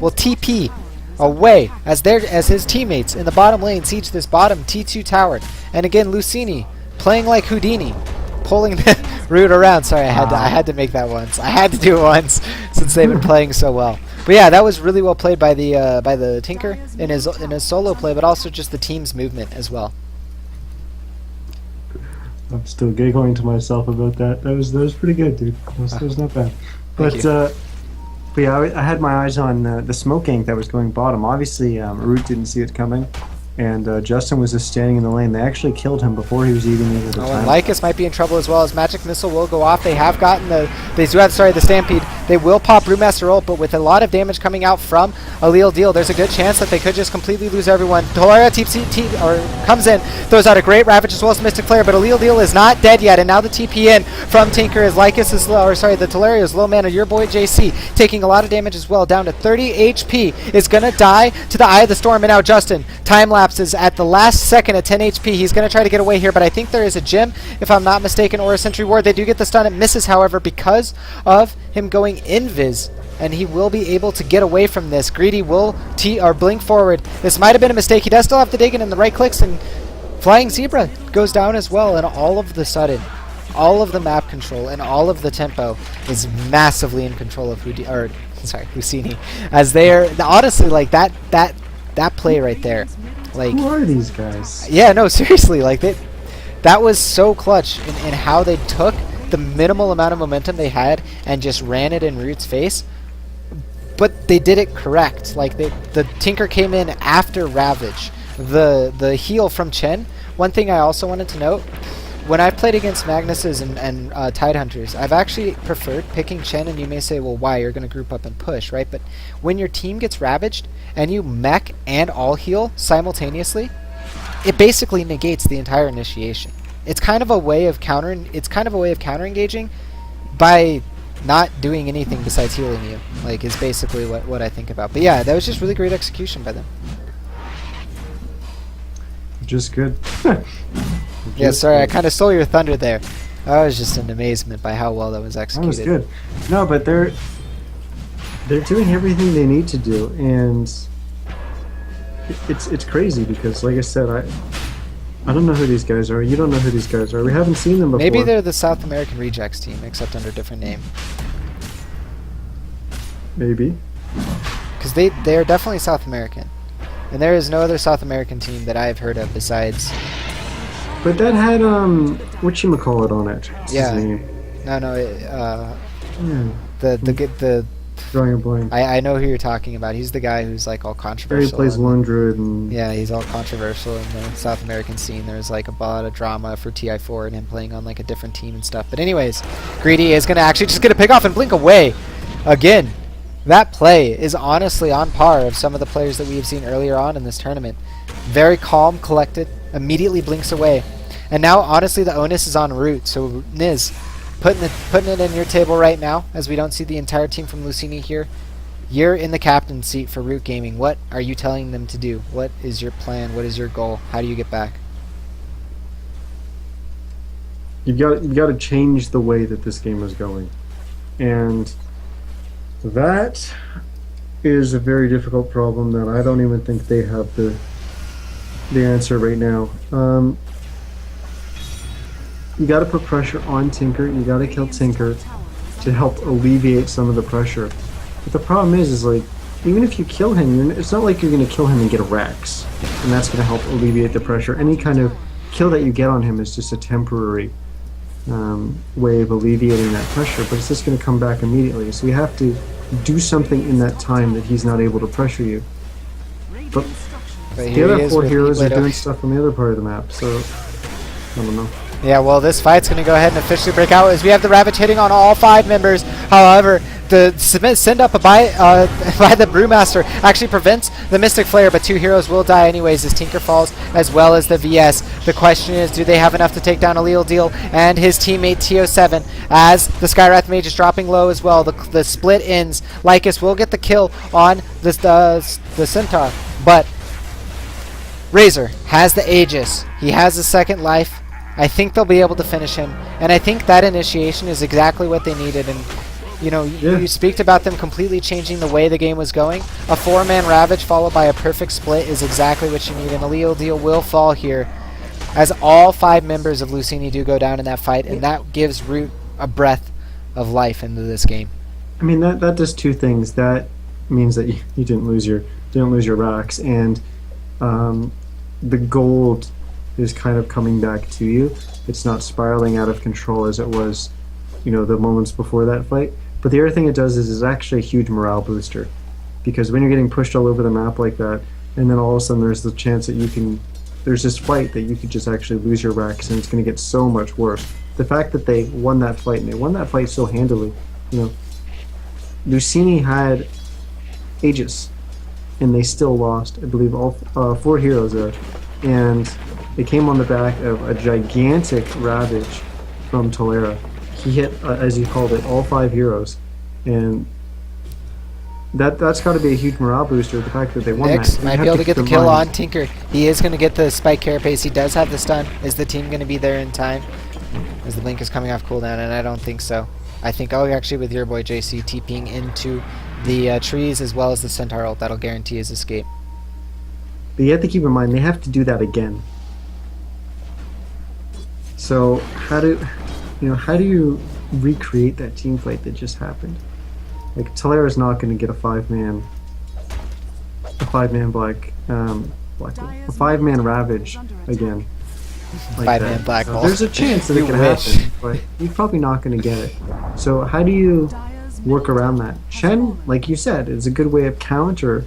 will TP away as his teammates in the bottom lane siege this bottom T2 tower. And again, Luccini playing like Houdini, pulling the Root around. Sorry, I had to make that once. I had to do it once since they've been playing so well. But yeah, that was really well played by the Tinker in his solo play, but also just the team's movement as well. I'm still giggling to myself about that. That was pretty good, dude. That was not bad. But yeah, I had my eyes on the smoke gank that was going bottom. Obviously, Root didn't see it coming, and Justin was just standing in the lane. They actually killed him before he was even into the time. And Lycus might be in trouble as well, as Magic Missile will go off. They have gotten the Stampede. They will pop Brewmaster ult, but with a lot of damage coming out from Allele Deal, there's a good chance that they could just completely lose everyone. Tolaria comes in, throws out a great Ravage as well as Mystic Flare, but Allele Deal is not dead yet, and now the TP in from Tinker as Lycus is low, the Tolaria is low mana. Your boy JC taking a lot of damage as well, down to 30 HP, is gonna die to the Eye of the Storm, and now Justin time lapses at the last second at 10 HP. He's gonna try to get away here, but I think there is a gem, if I'm not mistaken, or a Sentry Ward. They do get the stun. It misses, however, because of him going invis, and he will be able to get away from this. Greedy will blink forward. This might have been a mistake. He does still have the Dagon, and the right clicks, and Flying Zebra goes down as well, and all of the sudden all of the map control and all of the tempo is massively in control of Luccini, as they're honestly like that play right there, like Who are these guys? yeah, no, seriously, like that was so clutch in how they took the minimal amount of momentum they had and just ran it in Root's face. But they did it correct. Like the Tinker came in after Ravage. The heal from Chen. One thing I also wanted to note, when I've played against Magnuses and Tidehunters, I've actually preferred picking Chen, and you may say, well, why? You're going to group up and push, right? But when your team gets ravaged and you mech and all heal simultaneously, it basically negates the entire initiation. It's kind of a way of counter engaging by not doing anything besides healing you. Like, is basically what I think about. But yeah, that was just really great execution by them. Just good. Yeah, sorry, I kind of stole your thunder there. I was just in amazement by how well that was That executed. was good. No, but they're doing everything they need to do, and it's crazy because, like I said, I don't know who these guys are. You don't know who these guys are. We haven't seen them before. Maybe they're the South American Rejects team, except under a different name. Maybe. Because they are definitely South American. And there is no other South American team that I have heard of besides... But that had whatchamacallit on it. What's Yeah. his name? No, Yeah. the Drawing a blank. I know who you're talking about. He's the guy who's like all He controversial. plays and- Lone Druid and Yeah, he's all controversial in the South American scene. There's like a lot of drama for TI4 and him playing on like a different team and stuff. But anyways, Greedy is going to actually just get a pick off and blink away. Again, that play is honestly on par of some of the players that we have seen earlier on in this tournament. Very calm, collected, immediately blinks away. And now, honestly, the onus is on Root. So, Niz, putting it in your table right now, as we don't see the entire team from Luccini here. You're in the captain's seat for Root Gaming. What are you telling them to do? What is your plan? What is your goal? How do you get back? you've got to change the way that this game is going, and that is a very difficult problem that I don't even think they have the answer right now. You got to put pressure on Tinker. You got to kill Tinker to help alleviate some of the pressure. But the problem is like, even if you kill him, it's not like you're going to kill him and get a Rex, and that's going to help alleviate the pressure. Any kind of kill that you get on him is just a temporary way of alleviating that pressure, but it's just going to come back immediately. So you have to do something in that time that he's not able to pressure you. But But the here he other is four with heroes are Leto. doing stuff on the other part of the map, so I don't know. Yeah, well, this fight's going to go ahead and officially break out as we have the Ravage hitting on all 5 members. However, the send up by the Brewmaster actually prevents the Mystic Flare, but 2 heroes will die anyways as Tinker falls, as well as the VS. The question is, do they have enough to take down Alil Deal and his teammate TO7, as the Skywrath Mage is dropping low as well. The split ends. Lycus will get the kill on the Centaur, but Razor has the Aegis. He has a second life. I think they'll be able to finish him, and I think that initiation is exactly what they needed. And you know, you speak about them completely changing the way the game was going. A 4-man Ravage followed by a perfect split is exactly what you need, and Alil Deal will fall here, as all 5 members of Luccini do go down in that fight, and that gives Root a breath of life into this game. I mean, that does 2 things. That means that you didn't lose your racks, and the gold is kind of coming back to you. It's not spiraling out of control as it was, the moments before that fight. But the other thing it does is it's actually a huge morale booster, because when you're getting pushed all over the map like that, and then all of a sudden there's the chance that there's this fight that you could just actually lose your racks, and it's going to get so much worse. The fact that they won that fight, and they won that fight so handily, Luccini had Aegis, and they still lost, I believe, all 4 heroes there, and it came on the back of a gigantic Ravage from Tolera. He hit, as he called it, all 5 heroes, and that's got to be a huge morale booster. The fact that they won Nyx that. might be able to get the kill on Tinker. He is going to get the spike carapace. He does have the stun. Is the team going to be there in time? As the blink is coming off cooldown, and I don't think so. I think, actually with your boy JC TPing into the trees as well as the Centaur ult, that'll guarantee his escape. But you have to keep in mind, they have to do that again. So how do you recreate that team fight that just happened? Like Talera's not going to get a five-man a five-man Ravage again. Like Five-man that. Black So Hole. there's a chance that it You could wish. happen, but he's probably not going to get it. So how do you work around that? Chen, like you said, is a good way of countering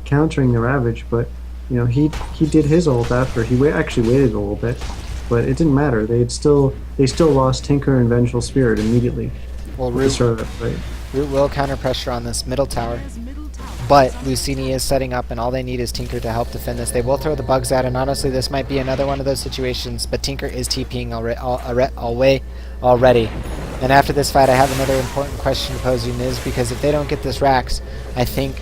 the Ravage, but he did his ult after actually waited a little bit, but it didn't matter. They still lost Tinker and Vengeful Spirit immediately. Well, At the Root, start of that fight. Root will counter pressure on this middle tower. Dire's middle tower But Luccini is setting up, and all they need is Tinker to help defend this. They will throw the bugs out, and honestly, this might be another one of those situations. But Tinker is TPing already. And after this fight, I have another important question to pose you, Niz, because if they don't get this Rax, I think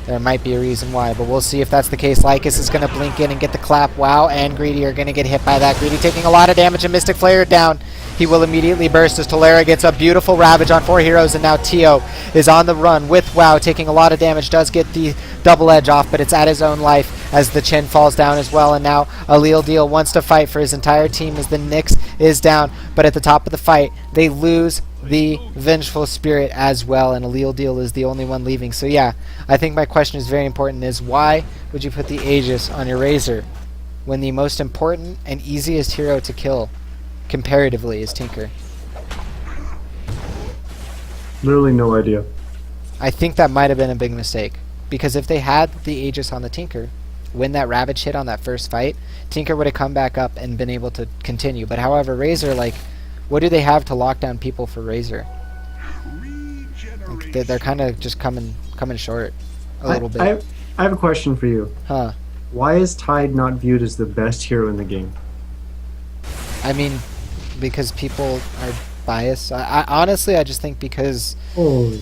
there might be a reason why. But we'll see if that's the case. Lycus is going to blink in and get the clap. Wow, and Greedy are going to get hit by that. Greedy taking a lot of damage, and Mystic Flare down. He will immediately burst as Tolera gets a beautiful Ravage on 4 heroes, and now Tio is on the run with WoW, taking a lot of damage, does get the double edge off, but it's at his own life as the Chen falls down as well, and now Alil Deal wants to fight for his entire team as the Nyx is down, but at the top of the fight, they lose the Vengeful Spirit as well, and Alil Deal is the only one leaving. So yeah, I think my question is very important, is why would you put the Aegis on your Razor when the most important and easiest hero to kill comparatively is Tinker? Literally no idea. I think that might have been a big mistake, because if they had the Aegis on the Tinker, when that Ravage hit on that first fight, Tinker would have come back up and been able to continue. But however, Razor, like, what do they have to lock down people for Razor? Like, they're kind of just coming short a little bit. I have a question for you. Huh. Why is Tide not viewed as the best hero in the game? I mean, because people are biased. I honestly, I just think because... Holy.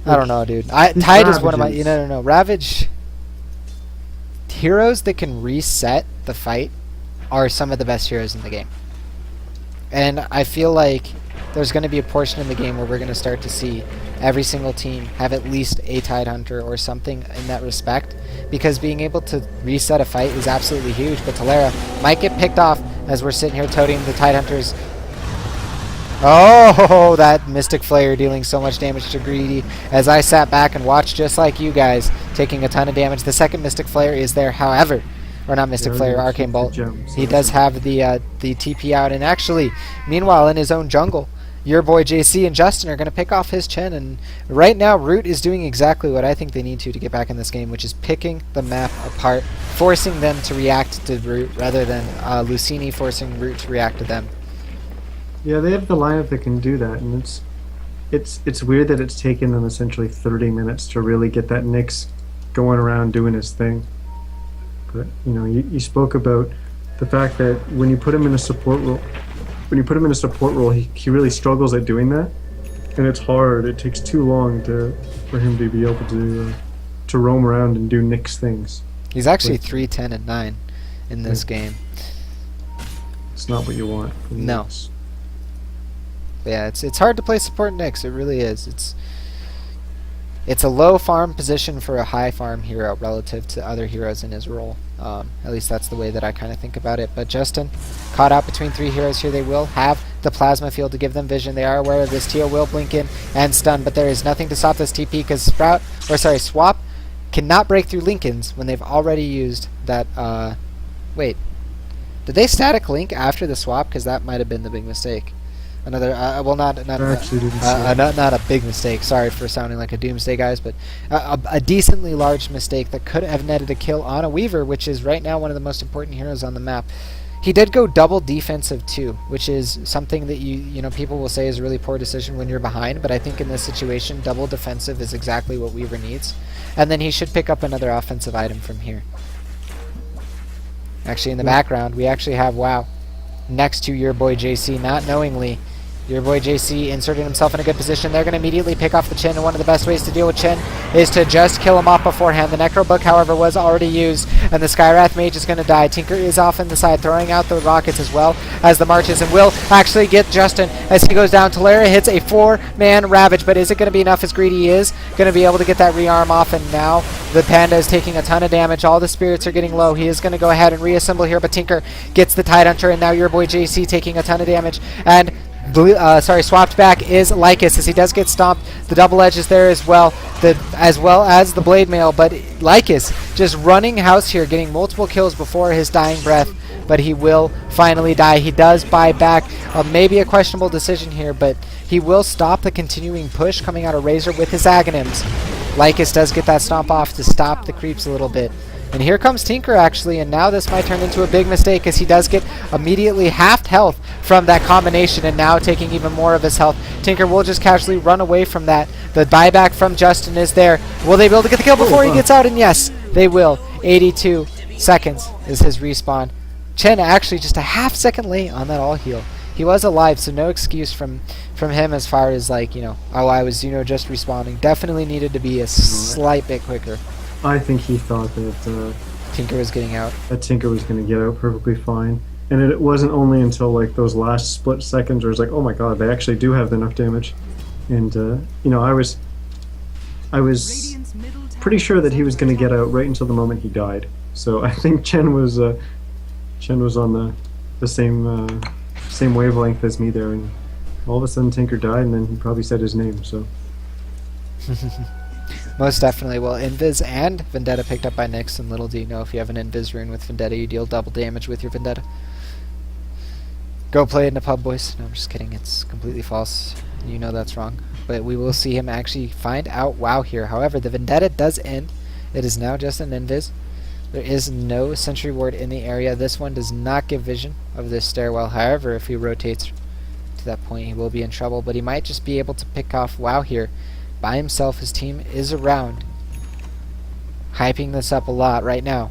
I don't know, dude. These Tide is one of my... Ravages. No. Ravage... Heroes that can reset the fight are some of the best heroes in the game. And I feel like there's going to be a portion in the game where we're going to start to see every single team have at least a Tide Hunter or something in that respect, because being able to reset a fight is absolutely huge. But Tolera might get picked off as we're sitting here toting the Tide Hunters. Oh, that Mystic Flare dealing so much damage to Greedy as I sat back and watched just like you guys, taking a ton of damage. The second Mystic Flare is there, however, or not Mystic Yeah, Flare, yeah, Arcane keep the Bolt. gems. He does have the TP out, and actually, meanwhile, in his own jungle, your boy JC and Justin are going to pick off his Chen, and right now Root is doing exactly what I think they need to get back in this game, which is picking the map apart, forcing them to react to Root rather than Luccini forcing Root to react to them. Yeah, they have the lineup that can do that, and it's weird that it's taken them essentially 30 minutes to really get that Nyx going around doing his thing. But you spoke about the fact that when you put him in a support role, he really struggles at doing that, and it's hard. It takes too long for him to be able to roam around and do Nyx things. He's actually 3, 10, and 9 in this game. It's not what you want from No. Nyx. But yeah, it's hard to play support Nyx. It really is. It's a low farm position for a high farm hero relative to other heroes in his role. At least that's the way that I kind of think about it. But Justin, caught out between 3 heroes here. They will have the plasma field to give them vision. They are aware of this. Tio will blink in and stun, but there is nothing to stop this TP because Swap cannot break through Lincolns when they've already used that. Wait, did they static link after the swap? Because that might have been the big mistake. Another, well, not I actually didn't see it. not a big mistake. Sorry for sounding like a doomsday, guys, but a decently large mistake that could have netted a kill on a Weaver, which is right now one of the most important heroes on the map. He did go double defensive too, which is something that people will say is a really poor decision when you're behind, but I think in this situation, double defensive is exactly what Weaver needs. And then he should pick up another offensive item from here. Actually, in the background, we actually have WoW next to your boy JC, not knowingly. Your boy JC inserted himself in a good position. They're going to immediately pick off the Chen, and one of the best ways to deal with Chen is to just kill him off beforehand. The Necro Book, however, was already used, and the Skywrath Mage is going to die. Tinker is off in the side, throwing out the rockets as well as the marches, and will actually get Justin as he goes down. Tolera hits a 4-man Ravage, but is it going to be enough as Greedy is going to be able to get that rearm off, and now the Panda is taking a ton of damage. All the spirits are getting low. He is going to go ahead and reassemble here, but Tinker gets the Tide Hunter, and now your boy JC taking a ton of damage, and Swapped back is Lycus as he does get stomped. The double edge is there as well. As well as the blade mail, but Lycus just running house here, getting multiple kills before his dying breath. But he will finally die. He does buy back. Maybe a questionable decision here, but he will stop the continuing push coming out of Razor with his Aghanims. Lycus does get that stomp off to stop the creeps a little bit. And here comes Tinker actually, and now this might turn into a big mistake as he does get immediately half health from that combination and now taking even more of his health. Tinker will just casually run away from that. The buyback from Justin is there. Will they be able to get the kill before he gets out? And yes, they will. 82 seconds is his respawn. Chen actually just a half second late on that all heal. He was alive, so no excuse from him as far as like, you know, oh, I was, you know, just respawning. Definitely needed to be a slight bit quicker. I think he thought that Tinker was getting out. That Tinker was going to get out perfectly fine. And it wasn't only until like those last split seconds where it's like, oh my god, they actually do have enough damage. And you know, I was pretty sure that he was going to get out right until the moment he died. So I think Chen was on the same wavelength as me there, and all of a sudden Tinker died, and then he probably said his name. So. Most definitely. Well, Invis and Vendetta picked up by Nyx, and little do you know, if you have an Invis rune with Vendetta, you deal double damage with your Vendetta. Go play it in a pub, boys. No, I'm just kidding. It's completely false. You know that's wrong. But we will see him actually find out WoW here. However, the Vendetta does end. It is now just an Invis. There is no sentry ward in the area. This one does not give vision of this stairwell. However, if he rotates to that point, he will be in trouble. But he might just be able to pick off WoW here by himself. His team is around, hyping this up a lot right now,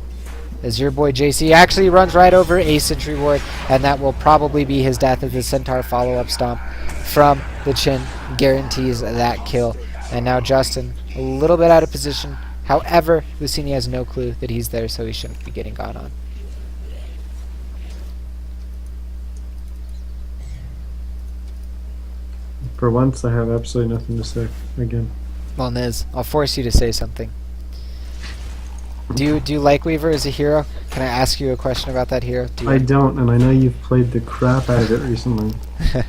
as your boy JC actually runs right over a sentry ward, and that will probably be his death as the Centaur follow-up stomp from the Chin guarantees that kill. And now Justin a little bit out of position. However, Luccini has no clue that he's there, so he shouldn't be getting gone on. For once, I have absolutely nothing to say again. Well, Niz, I'll force you to say something. Do you like Weaver as a hero? Can I ask you a question about that hero? I don't, and I know you've played the crap out of it recently.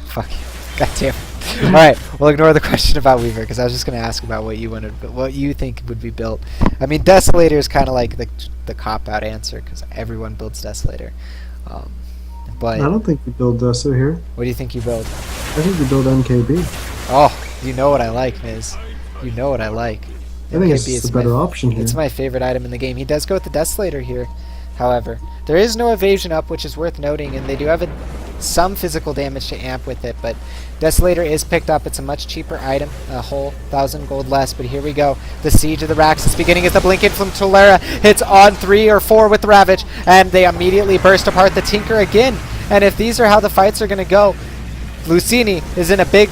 Fuck you. God damn it. Alright, we'll ignore the question about Weaver, because I was just going to ask about what you think would be built. I mean, Desolator is kind of like the cop-out answer, because everyone builds Desolator. But I don't think you build Deso here. What do you think you build? I think you build MKB. Oh, you know what I like, Miz. You know what I like. I think it's the better option here. It's my favorite item in the game. He does go with the Desolator here, however. There is no evasion up, which is worth noting, and they do have some physical damage to amp with it, but Desolator is picked up. It's a much cheaper item, a whole 1,000 gold less, but here we go. The Siege of the Racks is beginning as the Blink-In from Tolera hits on 3 or 4 with the Ravage, and they immediately burst apart the Tinker again. And if these are how the fights are going to go, Luccini is in a big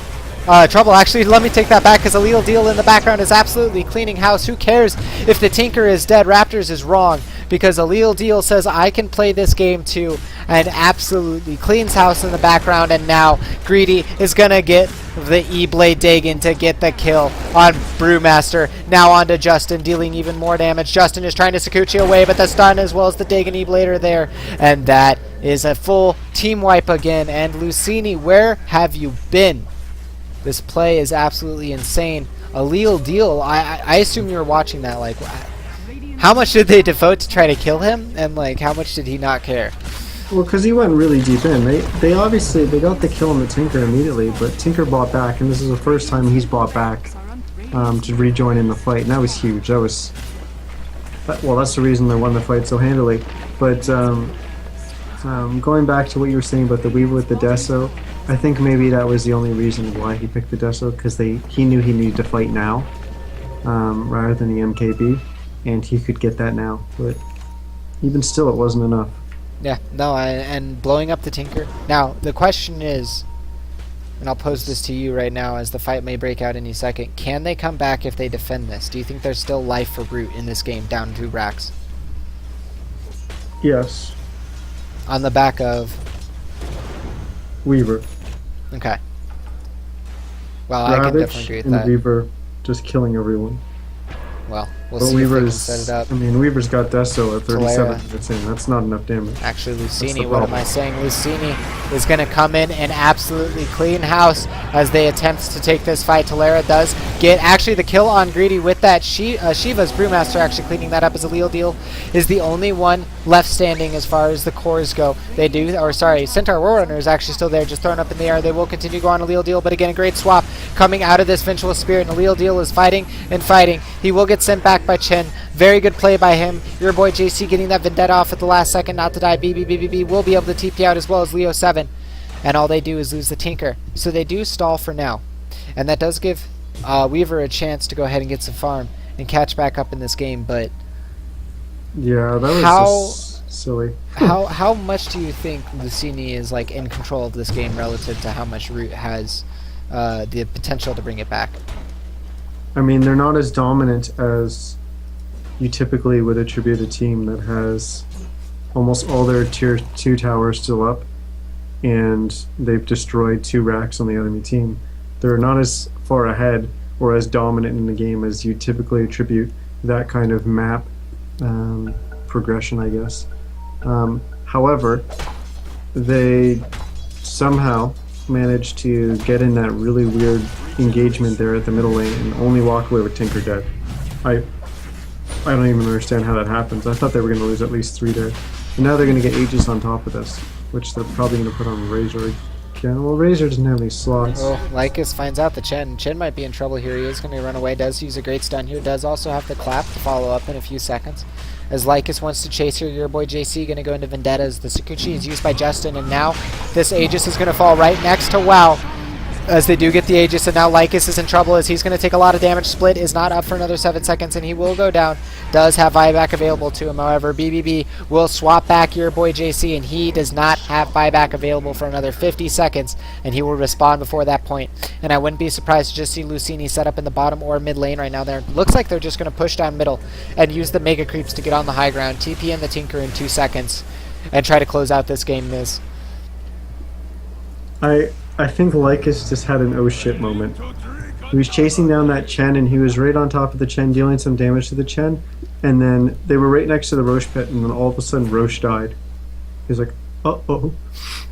trouble. Actually, let me take that back, because Allele Deal in the background is absolutely cleaning house. Who cares if the Tinker is dead? RaptorZ is wrong, because Allele Deal says I can play this game too, and absolutely cleans house in the background. And now Greedy is gonna get the E-Blade Dagon to get the kill on Brewmaster. Now on to Justin, dealing even more damage. Justin is trying to Sakuchi away, but the stun as well as the Dagon E-Blade are there, and that is a full team wipe again. And Luccini, where have you been? This play is absolutely insane. Allele Deal, I assume you were watching that. Like, how much did they devote to try to kill him, and like, how much did he not care? Well, because he went really deep in. They obviously got the kill on the Tinker immediately, but Tinker bought back, and this is the first time he's bought back to rejoin in the fight, and that was huge. That was, well, that's the reason they won the fight so handily. But going back to what you were saying about the Weaver with the Deso, I think maybe that was the only reason why he picked the Deso, because he knew he needed to fight now rather than the MKB, and he could get that now. But even still, it wasn't enough. Yeah, no, and blowing up the Tinker. Now, the question is, and I'll pose this to you right now as the fight may break out any second, can they come back if they defend this? Do you think there's still life for Brute in this game, down 2 racks? Yes. On the back of? Weaver. Okay. Well, I can definitely agree with that. Weaver just killing everyone. Well, We'll But see if they can Weaver's, set it up. I mean, Weaver's got Deso at 37 Talera. minutes in. That's not enough damage. Actually, the Luccini, what problem. am I saying? Luccini is going to come in and absolutely clean house as they attempt to take this fight. Talera does get actually the kill on Greedy with that. Shiva's Brewmaster actually cleaning that up as a Leo deal is the only one left standing as far as the cores go. They do, or sorry, Centaur Warrunner is actually still there, just thrown up in the air. They will continue to go on a Leo deal, but again, a great swap coming out of this Vengeful Spirit. And Leo deal is fighting and fighting. He will get sent back by Chen. Very good play by him. Your boy JC getting that Vendetta off at the last second, not to die. BBBBB will be able to TP out as well as Leo 7. And all they do is lose the Tinker. So they do stall for now. And that does give Weaver a chance to go ahead and get some farm and catch back up in this game. But Yeah, that was How- just silly. how much do you think Luccini is like in control of this game relative to how much Root has the potential to bring it back? I mean, they're not as dominant as you typically would attribute a team that has almost all their tier 2 towers still up, and they've destroyed 2 racks on the enemy team. They're not as far ahead or as dominant in the game as you typically attribute that kind of map progression, I guess. However, they somehow managed to get in that really weird engagement there at the middle lane and only walk away with Tinker dead. I don't even understand how that happens. I thought they were going to lose at least 3 there. And now they're going to get Aegis on top of this, which they're probably going to put on Razor again. Well, Razor doesn't have any slots. Oh, Lycus finds out the Chen. Chen might be in trouble here. He is going to run away. Does use a great stun here. Does also have the clap to follow up in a few seconds. As Lycus wants to chase here, your boy JC going to go into Vendetta as the Sakuchi is used by Justin. And now this Aegis is going to fall right next to WoW. As they do get the Aegis, and now Lycus is in trouble as he's going to take a lot of damage. Split is not up for another 7 seconds, and he will go down. Does have buyback available to him, however. BBB will swap back your boy JC, and he does not have buyback available for another 50 seconds, and he will respawn before that point. And I wouldn't be surprised to just see Luccini set up in the bottom or mid lane right now. There looks like they're just going to push down middle and use the Mega Creeps to get on the high ground. TP in the Tinker in 2 seconds and try to close out this game, Miz. I think Lycus just had an oh shit moment. He was chasing down that Chen, and he was right on top of the Chen, dealing some damage to the Chen, and then they were right next to the Roche pit, and then all of a sudden Roche died. He was like, uh-oh.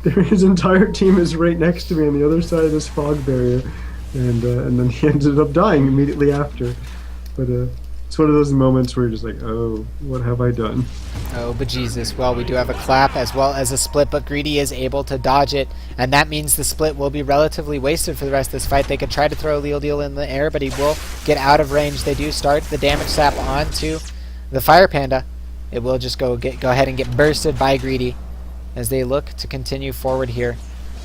His entire team is right next to me on the other side of this fog barrier, and then he ended up dying immediately after. But it's one of those moments where you're just like, oh, what have I done? Oh, but Jesus. Well, we do have a clap as well as a split, but Greedy is able to dodge it, and that means the split will be relatively wasted for the rest of this fight. They could try to throw Leo Deal in the air, but he will get out of range. They do start the damage sap onto the Fire Panda. It will just go ahead and get bursted by Greedy as they look to continue forward here.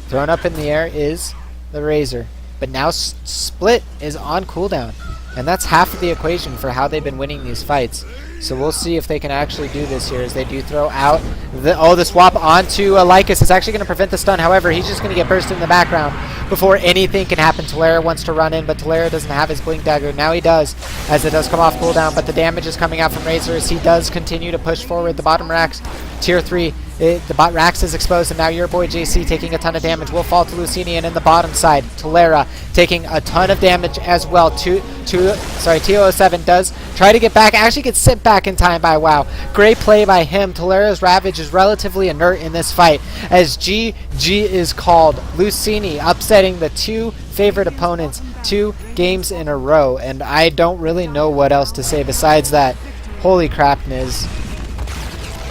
Thrown up in the air is the Razor, but now Split is on cooldown. And that's half of the equation for how they've been winning these fights. So we'll see if they can actually do this here as they do throw out the swap onto Lycus is actually going to prevent the stun. However, he's just going to get bursted in the background before anything can happen. Talera wants to run in, but Talera doesn't have his Blink Dagger. Now he does, as it does come off cooldown, but the damage is coming out from Razor as he does continue to push forward. The bottom racks, tier 3, the bot Rax is exposed, and now your boy JC taking a ton of damage will fall to Luccini, and in the bottom side, Talera taking a ton of damage as well. TO07 does try to get back, actually gets sent back in time by WoW. Great play by him. Talera's Ravage is relatively inert in this fight as GG is called. Luccini upsetting the 2 favorite opponents 2 games in a row, and I don't really know what else to say besides that. Holy crap, Niz.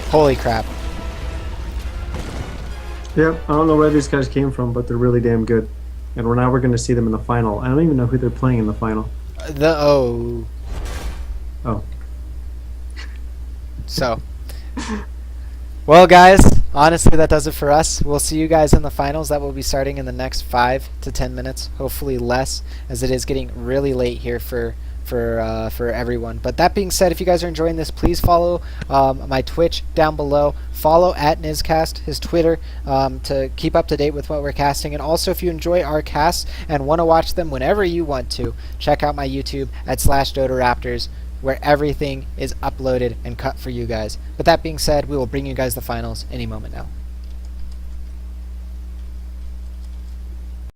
Holy crap. Yep, I don't know where these guys came from, but they're really damn good. And now we're going to see them in the final. I don't even know who they're playing in the final. Oh. So. Well, guys, honestly, that does it for us. We'll see you guys in the finals. That will be starting in the next 5 to 10 minutes, hopefully less, as it is getting really late here for everyone. But that being said, if you guys are enjoying this, please follow my Twitch down below. Follow at Nizcast, his Twitter, to keep up to date with what we're casting. And also, if you enjoy our casts and want to watch them whenever you want to, check out my YouTube at /DotaRaptors, where everything is uploaded and cut for you guys. But that being said, we will bring you guys the finals any moment now.